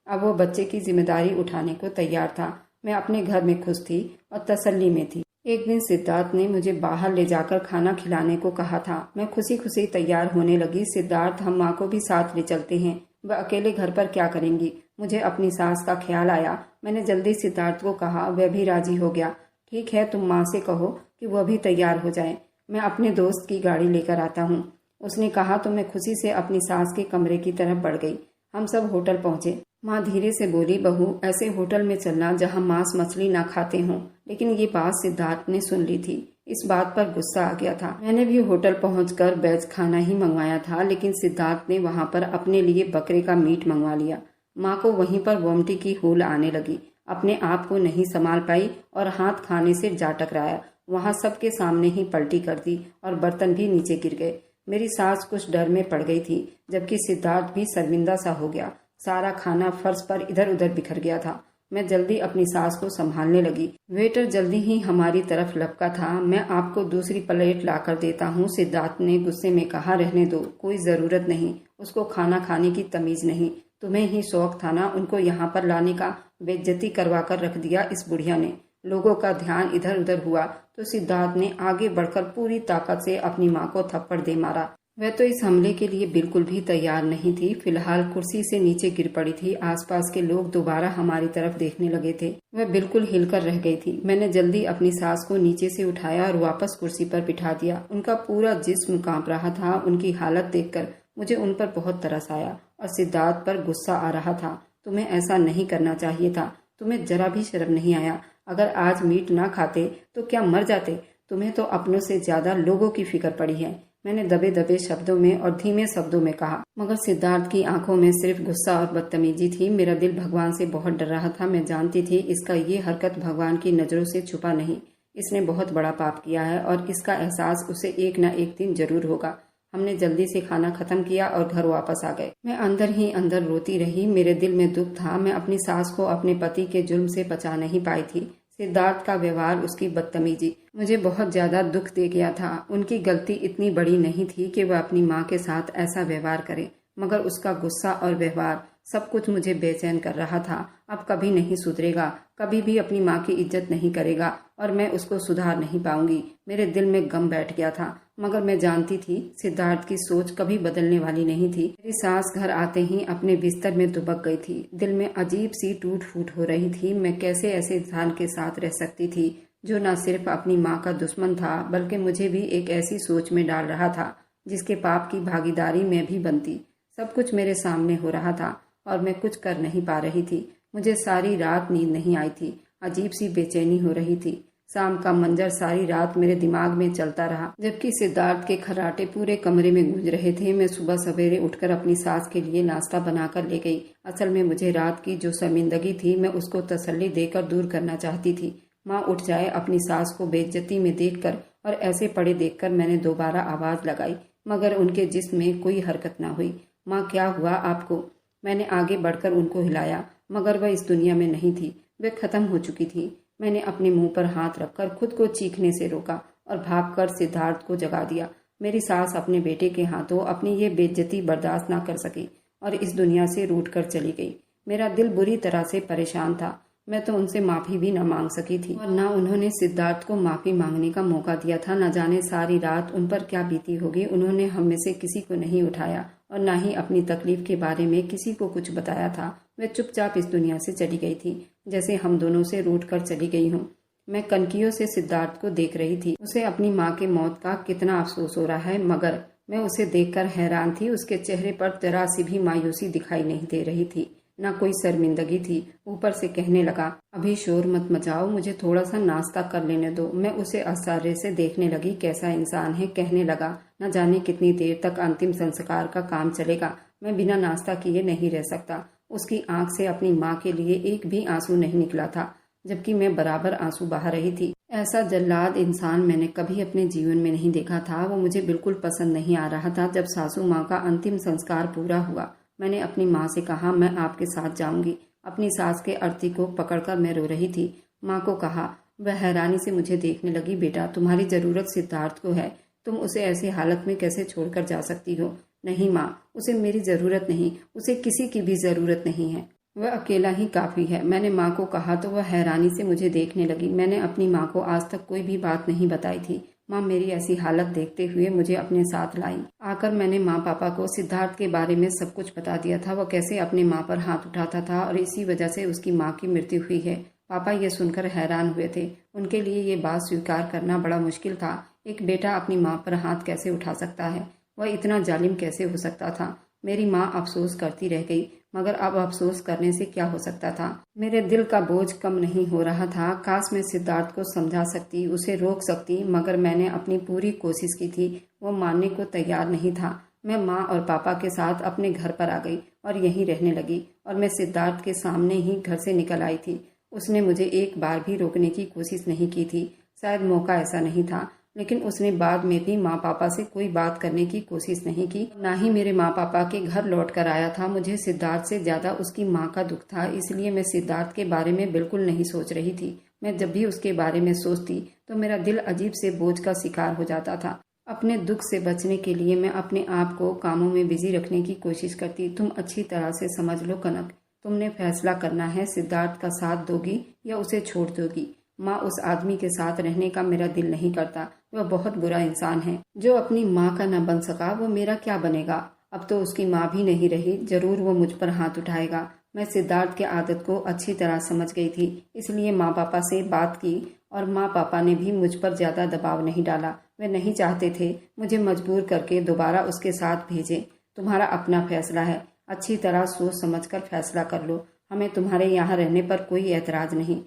अब वो बच्चे की जिम्मेदारी उठाने को तैयार था। मैं अपने घर में खुश थी और तसल्ली में थी। एक दिन सिद्धार्थ ने मुझे बाहर ले जाकर खाना खिलाने को कहा था। मैं खुशी खुशी तैयार होने लगी। सिद्धार्थ, हम माँ को भी साथ ले चलते हैं, वह अकेले घर पर क्या करेंगी। मुझे अपनी सास का ख्याल आया। मैंने जल्दी सिद्धार्थ को कहा। वह भी राजी हो गया। ठीक है, तुम माँ से कहो कि वह भी तैयार हो जाए, मैं अपने दोस्त की गाड़ी लेकर आता हूँ, उसने कहा तो मैं खुशी से अपनी सास के कमरे की तरफ बढ़ गई। हम सब होटल पहुंचे। माँ धीरे से बोली, बहू, ऐसे होटल में चलना जहाँ मांस मछली ना खाते हों। लेकिन ये बात सिद्धार्थ ने सुन ली थी। इस बात पर गुस्सा आ गया था। मैंने भी होटल पहुंचकर वेज खाना ही मंगवाया था, लेकिन सिद्धार्थ ने वहां पर अपने लिए बकरे का मीट मंगवा लिया। माँ को वहीं पर वोमिटिंग की हूल आने लगी। अपने आप को नहीं संभाल पाई और हाथ खाने से जा टकराया। वहां सबके सामने ही पलटी कर दी और बर्तन भी नीचे गिर गए। मेरी सास कुछ डर में पड़ गई थी, जबकि सिद्धार्थ भी शर्मिंदा सा हो गया। सारा खाना फर्श पर इधर उधर बिखर गया था। मैं जल्दी अपनी सास को संभालने लगी। वेटर जल्दी ही हमारी तरफ लपका था। मैं आपको दूसरी प्लेट लाकर देता हूँ, सिद्धार्थ ने गुस्से में कहा। रहने दो, कोई जरूरत नहीं, उसको खाना खाने की तमीज नहीं। तुम्हें ही शौक था ना उनको यहाँ पर लाने का। बेइज्जती करवा कर रख दिया इस बुढ़िया ने। लोगों का ध्यान इधर उधर हुआ तो सिद्धार्थ ने आगे बढ़कर पूरी ताकत से अपनी माँ को थप्पड़ दे मारा। वह तो इस हमले के लिए बिल्कुल भी तैयार नहीं थी। फिलहाल कुर्सी से नीचे गिर पड़ी थी। आसपास के लोग दोबारा हमारी तरफ देखने लगे थे। वह बिल्कुल हिलकर रह गई थी। मैंने जल्दी अपनी सास को नीचे से उठाया और वापस कुर्सी पर बिठा दिया। उनका पूरा जिस्म कांप रहा था। उनकी हालत देखकर मुझे उन पर बहुत तरस आया और सिद्धार्थ पर गुस्सा आ रहा था। तुम्हें ऐसा नहीं करना चाहिए था। तुम्हें जरा भी शर्म नहीं आया। अगर आज मीट ना खाते तो क्या मर जाते। तुम्हें तो अपनों से ज्यादा लोगों की फिक्र पड़ी है, मैंने दबे दबे शब्दों में और धीमे शब्दों में कहा। मगर सिद्धार्थ की आंखों में सिर्फ गुस्सा और बदतमीजी थी। मेरा दिल भगवान से बहुत डर रहा था। मैं जानती थी इसका ये हरकत भगवान की नजरों से छुपा नहीं। इसने बहुत बड़ा पाप किया है और इसका एहसास उसे एक न एक दिन जरूर होगा। हमने जल्दी से खाना खत्म किया और घर वापस आ गए। मैं अंदर ही अंदर रोती रही। मेरे दिल में दुख था। मैं अपनी सास को अपने पति के जुल्म से बचा नहीं पाई थी। सिद्धार्थ का व्यवहार, उसकी बदतमीजी मुझे बहुत ज्यादा दुख दे गया था। उनकी गलती इतनी बड़ी नहीं थी कि वह अपनी माँ के साथ ऐसा व्यवहार करे, मगर उसका गुस्सा और व्यवहार सब कुछ मुझे बेचैन कर रहा था। अब कभी नहीं सुधरेगा, कभी भी अपनी माँ की इज्जत नहीं करेगा और मैं उसको सुधार नहीं पाऊंगी। मेरे दिल में गम बैठ गया था, मगर मैं जानती थी सिद्धार्थ की सोच कभी बदलने वाली नहीं थी। मेरी सास घर आते ही अपने बिस्तर में दुबक गई थी। दिल में अजीब सी टूट फूट हो रही थी। मैं कैसे ऐसे इंसान के साथ रह सकती थी जो न सिर्फ अपनी माँ का दुश्मन था, बल्कि मुझे भी एक ऐसी सोच में डाल रहा था जिसके पाप की भागीदारी मैं भी बनती। सब कुछ मेरे सामने हो रहा था और मैं कुछ कर नहीं पा रही थी। मुझे सारी रात नींद नहीं आई थी। अजीब सी बेचैनी हो रही थी। शाम का मंजर सारी रात मेरे दिमाग में चलता रहा, जबकि सिद्धार्थ के खर्राटे पूरे कमरे में गूंज रहे थे। मैं सुबह सवेरे उठकर अपनी सास के लिए नाश्ता बनाकर ले गई। असल में मुझे रात की जो शर्मिंदगी थी, मैं उसको तसल्ली देकर दूर करना चाहती थी। माँ उठ जाए अपनी सास को बेइज्जती में देखकर और ऐसे पड़े देखकर मैंने दोबारा आवाज लगाई, मगर उनके जिस्म में कोई हरकत ना हुई। माँ, क्या हुआ आपको? मैंने आगे बढ़कर उनको हिलाया, मगर वह इस दुनिया में नहीं थी। वह खत्म हो चुकी थी। मैंने अपने मुंह पर हाथ रखकर खुद को चीखने से रोका और भागकर सिद्धार्थ को जगा दिया। मेरी सास अपने बेटे के हाथों अपनी ये बेइज्जती बर्दाश्त ना कर सकी और इस दुनिया से रूठ कर चली गई। मेरा दिल बुरी तरह से परेशान था। मैं तो उनसे माफी भी न मांग सकी थी और न उन्होंने सिद्धार्थ को माफी मांगने का मौका दिया था। न जाने सारी रात उन पर क्या बीती होगी। उन्होंने हम में से किसी को नहीं उठाया और न ही अपनी तकलीफ के बारे में किसी को कुछ बताया था। वह चुपचाप इस दुनिया से चली गई थी, जैसे हम दोनों से रूठ कर चली गई हूँ। मैं कनकियों से सिद्धार्थ को देख रही थी। उसे अपनी माँ के मौत का कितना अफसोस हो रहा है, मगर मैं उसे देखकर हैरान थी। उसके चेहरे पर जरा सी भी मायूसी दिखाई नहीं दे रही थी, न कोई शर्मिंदगी थी। ऊपर से कहने लगा, अभी शोर मत मचाओ, मुझे थोड़ा सा नाश्ता कर लेने दो। मैं उसे आश्चर्य से देखने लगी। कैसा इंसान है, कहने लगा, न जाने कितनी देर तक अंतिम संस्कार का काम चलेगा। मैं बिना नाश्ता किए नहीं रह सकता। उसकी आंख से अपनी माँ के लिए एक भी आंसू नहीं निकला था, जबकि मैं बराबर आंसू बहा रही थी। ऐसा जल्लाद इंसान मैंने कभी अपने जीवन में नहीं देखा था। वो मुझे बिल्कुल पसंद नहीं आ रहा था। जब सासू माँ का अंतिम संस्कार पूरा हुआ, मैंने अपनी माँ से कहा, मैं आपके साथ जाऊंगी। अपनी सास के अर्थी को पकड़कर मैं रो रही थी। माँ को कहा। वह हैरानी से मुझे देखने लगी। बेटा, तुम्हारी जरूरत सिद्धार्थ को है। तुम उसे ऐसी हालत में कैसे छोड़कर जा सकती हो? नहीं माँ, उसे मेरी जरूरत नहीं, उसे किसी की भी जरूरत नहीं है। वह अकेला ही काफी है। मैंने माँ को कहा तो वह हैरानी से मुझे देखने लगी। मैंने अपनी माँ को आज तक कोई भी बात नहीं बताई थी। माँ मेरी ऐसी हालत देखते हुए मुझे अपने साथ लाई। आकर मैंने माँ पापा को सिद्धार्थ के बारे में सब कुछ बता दिया था। वह कैसे अपनी माँ पर हाथ उठाता था और इसी वजह से उसकी माँ की मृत्यु हुई है। पापा ये सुनकर हैरान हुए थे। उनके लिए ये बात स्वीकार करना बड़ा मुश्किल था। एक बेटा अपनी माँ पर हाथ कैसे उठा सकता है? वह इतना जालिम कैसे हो सकता था? मेरी माँ अफसोस करती रह गई, मगर अब अफसोस करने से क्या हो सकता था? मेरे दिल का बोझ कम नहीं हो रहा था। काश मैं सिद्धार्थ को समझा सकती, उसे रोक सकती, मगर मैंने अपनी पूरी कोशिश की थी। वो मानने को तैयार नहीं था। मैं माँ और पापा के साथ अपने घर पर आ गई और यहीं रहने लगी। और मैं सिद्धार्थ के सामने ही घर से निकल आई थी। उसने मुझे एक बार भी रोकने की कोशिश नहीं की थी। शायद मौका ऐसा नहीं था, लेकिन उसने बाद में भी माँ पापा से कोई बात करने की कोशिश नहीं की। ना ही मेरे माँ पापा के घर लौट कर आया था। मुझे सिद्धार्थ से ज्यादा उसकी माँ का दुख था, इसलिए मैं सिद्धार्थ के बारे में बिल्कुल नहीं सोच रही थी। मैं जब भी उसके बारे में सोचती तो मेरा दिल अजीब से बोझ का शिकार हो जाता था। अपने दुख से बचने के लिए मैं अपने आप को कामों में बिजी रखने की कोशिश करती। तुम अच्छी तरह से समझ लो कनक, तुमने फैसला करना है। सिद्धार्थ का साथ दोगी या उसे छोड़ दोगी? माँ, उस आदमी के साथ रहने का मेरा दिल नहीं करता। वह बहुत बुरा इंसान है। जो अपनी माँ का न बन सका, वो मेरा क्या बनेगा? अब तो उसकी माँ भी नहीं रही, जरूर वो मुझ पर हाथ उठाएगा। मैं सिद्धार्थ के आदत को अच्छी तरह समझ गई थी, इसलिए माँ पापा से बात की और माँ पापा ने भी मुझ पर ज्यादा दबाव नहीं डाला। वे नहीं चाहते थे मुझे मजबूर करके दोबारा उसके साथ भेजे। तुम्हारा अपना फैसला है, अच्छी तरह सोच समझकर फैसला कर लो। हमें तुम्हारे यहाँ रहने पर कोई एतराज नहीं।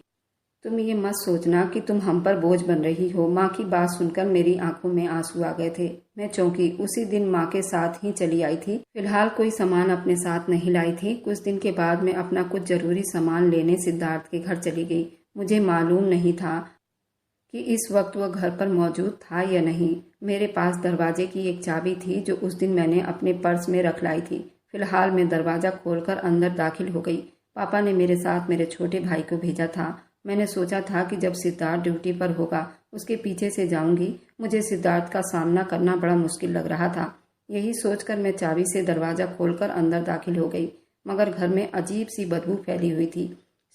तुम ये मत सोचना कि तुम हम पर बोझ बन रही हो। माँ की बात सुनकर मेरी आंखों में आंसू आ गए थे। मैं चौंकी। उसी दिन माँ के साथ ही चली आई थी। फिलहाल कोई सामान अपने साथ नहीं लाई थी। कुछ दिन के बाद मैं अपना कुछ जरूरी सामान लेने सिद्धार्थ के घर चली गई। मुझे मालूम नहीं था कि इस वक्त वह घर पर मौजूद था या नहीं। मेरे पास दरवाजे की एक चाबी थी जो उस दिन मैंने अपने पर्स में रख लाई थी। फिलहाल मैं दरवाजा खोलकर अंदर दाखिल हो गई। पापा ने मेरे साथ मेरे छोटे भाई को भेजा था। मैंने सोचा था कि जब सिद्धार्थ ड्यूटी पर होगा उसके पीछे से जाऊंगी। मुझे सिद्धार्थ का सामना करना बड़ा मुश्किल लग रहा था। यही सोचकर मैं चाबी से दरवाजा खोलकर अंदर दाखिल हो गई, मगर घर में अजीब सी बदबू फैली हुई थी।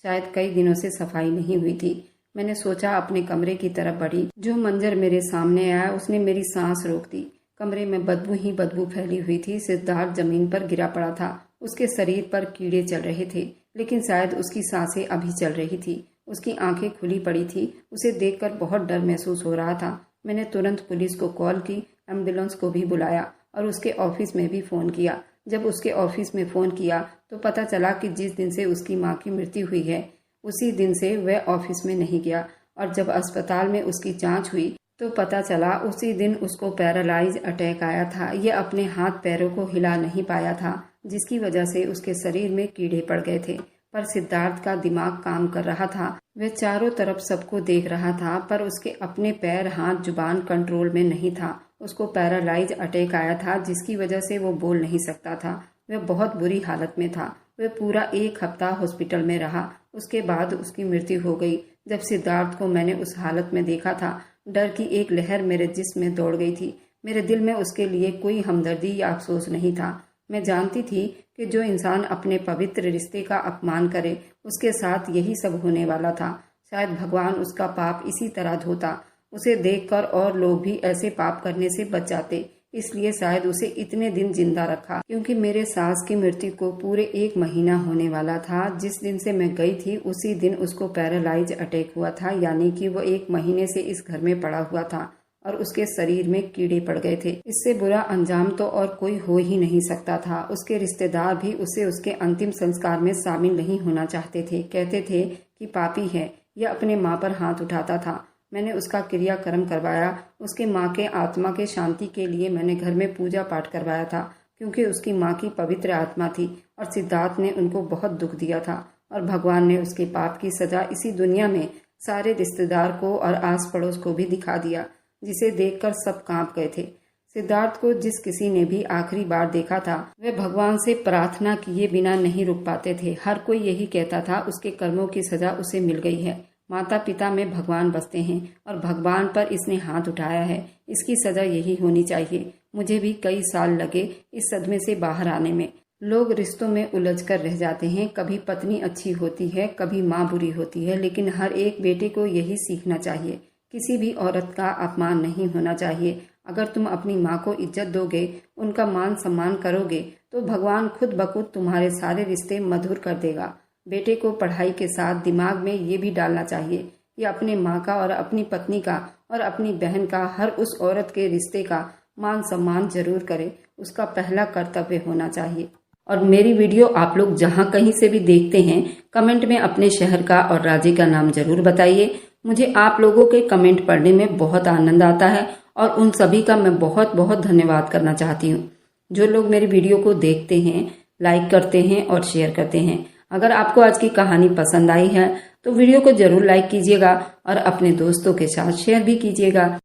शायद कई दिनों से सफाई नहीं हुई थी। मैंने सोचा अपने कमरे की तरफ बढ़ी। जो मंजर मेरे सामने आया उसने मेरी सांस रोक दी। कमरे में बदबू ही बदबू फैली हुई थी। सिद्धार्थ जमीन पर गिरा पड़ा था। उसके शरीर पर कीड़े चल रहे थे, लेकिन शायद उसकी सांसें अभी चल रही थी। उसकी आंखें खुली पड़ी थी। उसे देखकर बहुत डर महसूस हो रहा था। मैंने तुरंत पुलिस को कॉल की, एम्बुलेंस को भी बुलाया और उसके ऑफिस में भी फोन किया। जब उसके ऑफिस में फोन किया तो पता चला कि जिस दिन से उसकी माँ की मृत्यु हुई है उसी दिन से वह ऑफिस में नहीं गया, और जब अस्पताल में उसकी जांच हुई तो पता चला उसी दिन उसको पैरालाइज अटैक आया था। यह अपने हाथ पैरों को हिला नहीं पाया था, जिसकी वजह से उसके शरीर में कीड़े पड़ गए थे। पर सिद्धार्थ का दिमाग काम कर रहा था। वह चारों तरफ सबको देख रहा था, पर उसके अपने पैर, हाथ, जुबान कंट्रोल में नहीं था। उसको पैरालाइज अटैक आया था, जिसकी वजह से वो बोल नहीं सकता था। वह बहुत बुरी हालत में था। वह पूरा 1 हफ्ता हॉस्पिटल में रहा। उसके बाद उसकी मृत्यु हो गई। जब सिद्धार्थ को मैंने उस हालत में देखा था, डर की एक लहर मेरे जिस्म में दौड़ गई थी। मेरे दिल में उसके लिए कोई हमदर्दी या अफसोस नहीं था। मैं जानती थी कि जो इंसान अपने पवित्र रिश्ते का अपमान करे उसके साथ यही सब होने वाला था। शायद भगवान उसका पाप इसी तरह धोता। उसे देखकर और लोग भी ऐसे पाप करने से बच जाते, इसलिए शायद उसे इतने दिन जिंदा रखा। क्योंकि मेरे सास की मृत्यु को पूरे 1 महीना होने वाला था। जिस दिन से मैं गई थी उसी दिन उसको पैरालाइज अटैक हुआ था, यानी कि वो 1 महीने से इस घर में पड़ा हुआ था और उसके शरीर में कीड़े पड़ गए थे। इससे बुरा अंजाम तो और कोई हो ही नहीं सकता था। उसके रिश्तेदार भी उसे उसके अंतिम संस्कार में शामिल नहीं होना चाहते थे। कहते थे कि पापी है, यह अपने माँ पर हाथ उठाता था। मैंने उसका क्रियाक्रम करवाया। उसके माँ के आत्मा के शांति के लिए मैंने घर में पूजा पाठ करवाया था, क्योंकि उसकी माँ की पवित्र आत्मा थी और सिद्धार्थ ने उनको बहुत दुख दिया था और भगवान ने उसके पाप की सजा इसी दुनिया में सारे रिश्तेदार को और आस पड़ोस को भी दिखा दिया, जिसे देखकर सब कांप गए थे। सिद्धार्थ को जिस किसी ने भी आखिरी बार देखा था वह भगवान से प्रार्थना किए बिना नहीं रुक पाते थे। हर कोई यही कहता था उसके कर्मों की सजा उसे मिल गई है। माता पिता में भगवान बसते हैं और भगवान पर इसने हाथ उठाया है, इसकी सजा यही होनी चाहिए। मुझे भी कई साल लगे इस सदमे से बाहर आने में। लोग रिश्तों में उलझ कर रह जाते हैं, कभी पत्नी अच्छी होती है, कभी माँ बुरी होती है, लेकिन हर एक बेटे को यही सीखना चाहिए, किसी भी औरत का अपमान नहीं होना चाहिए। अगर तुम अपनी माँ को इज्जत दोगे, उनका मान सम्मान करोगे, तो भगवान खुद ब खुद तुम्हारे सारे रिश्ते मधुर कर देगा। बेटे को पढ़ाई के साथ दिमाग में ये भी डालना चाहिए कि अपने माँ का और अपनी पत्नी का और अपनी बहन का, हर उस औरत के रिश्ते का मान सम्मान जरूर करे, उसका पहला कर्तव्य होना चाहिए। और मेरी वीडियो आप लोग जहाँ कहीं से भी देखते हैं, कमेंट में अपने शहर का और राज्य का नाम जरूर बताइए। मुझे आप लोगों के कमेंट पढ़ने में बहुत आनंद आता है और उन सभी का मैं बहुत बहुत धन्यवाद करना चाहती हूँ। जो लोग मेरी वीडियो को देखते हैं, लाइक करते हैं और शेयर करते हैं। अगर आपको आज की कहानी पसंद आई है तो वीडियो को जरूर लाइक कीजिएगा और अपने दोस्तों के साथ शेयर भी कीजिएगा।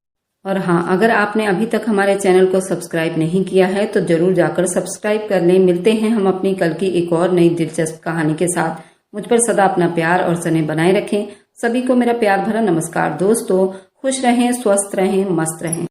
और हाँ, अगर आपने अभी तक हमारे चैनल को सब्सक्राइब नहीं किया है तो जरूर जाकर सब्सक्राइब कर लें। मिलते हैं हम अपनी कल की एक और नई दिलचस्प कहानी के साथ। मुझ पर सदा अपना प्यार और स्नेह बनाए रखें। सभी को मेरा प्यार भरा नमस्कार। दोस्तों, खुश रहें, स्वस्थ रहें, मस्त रहें।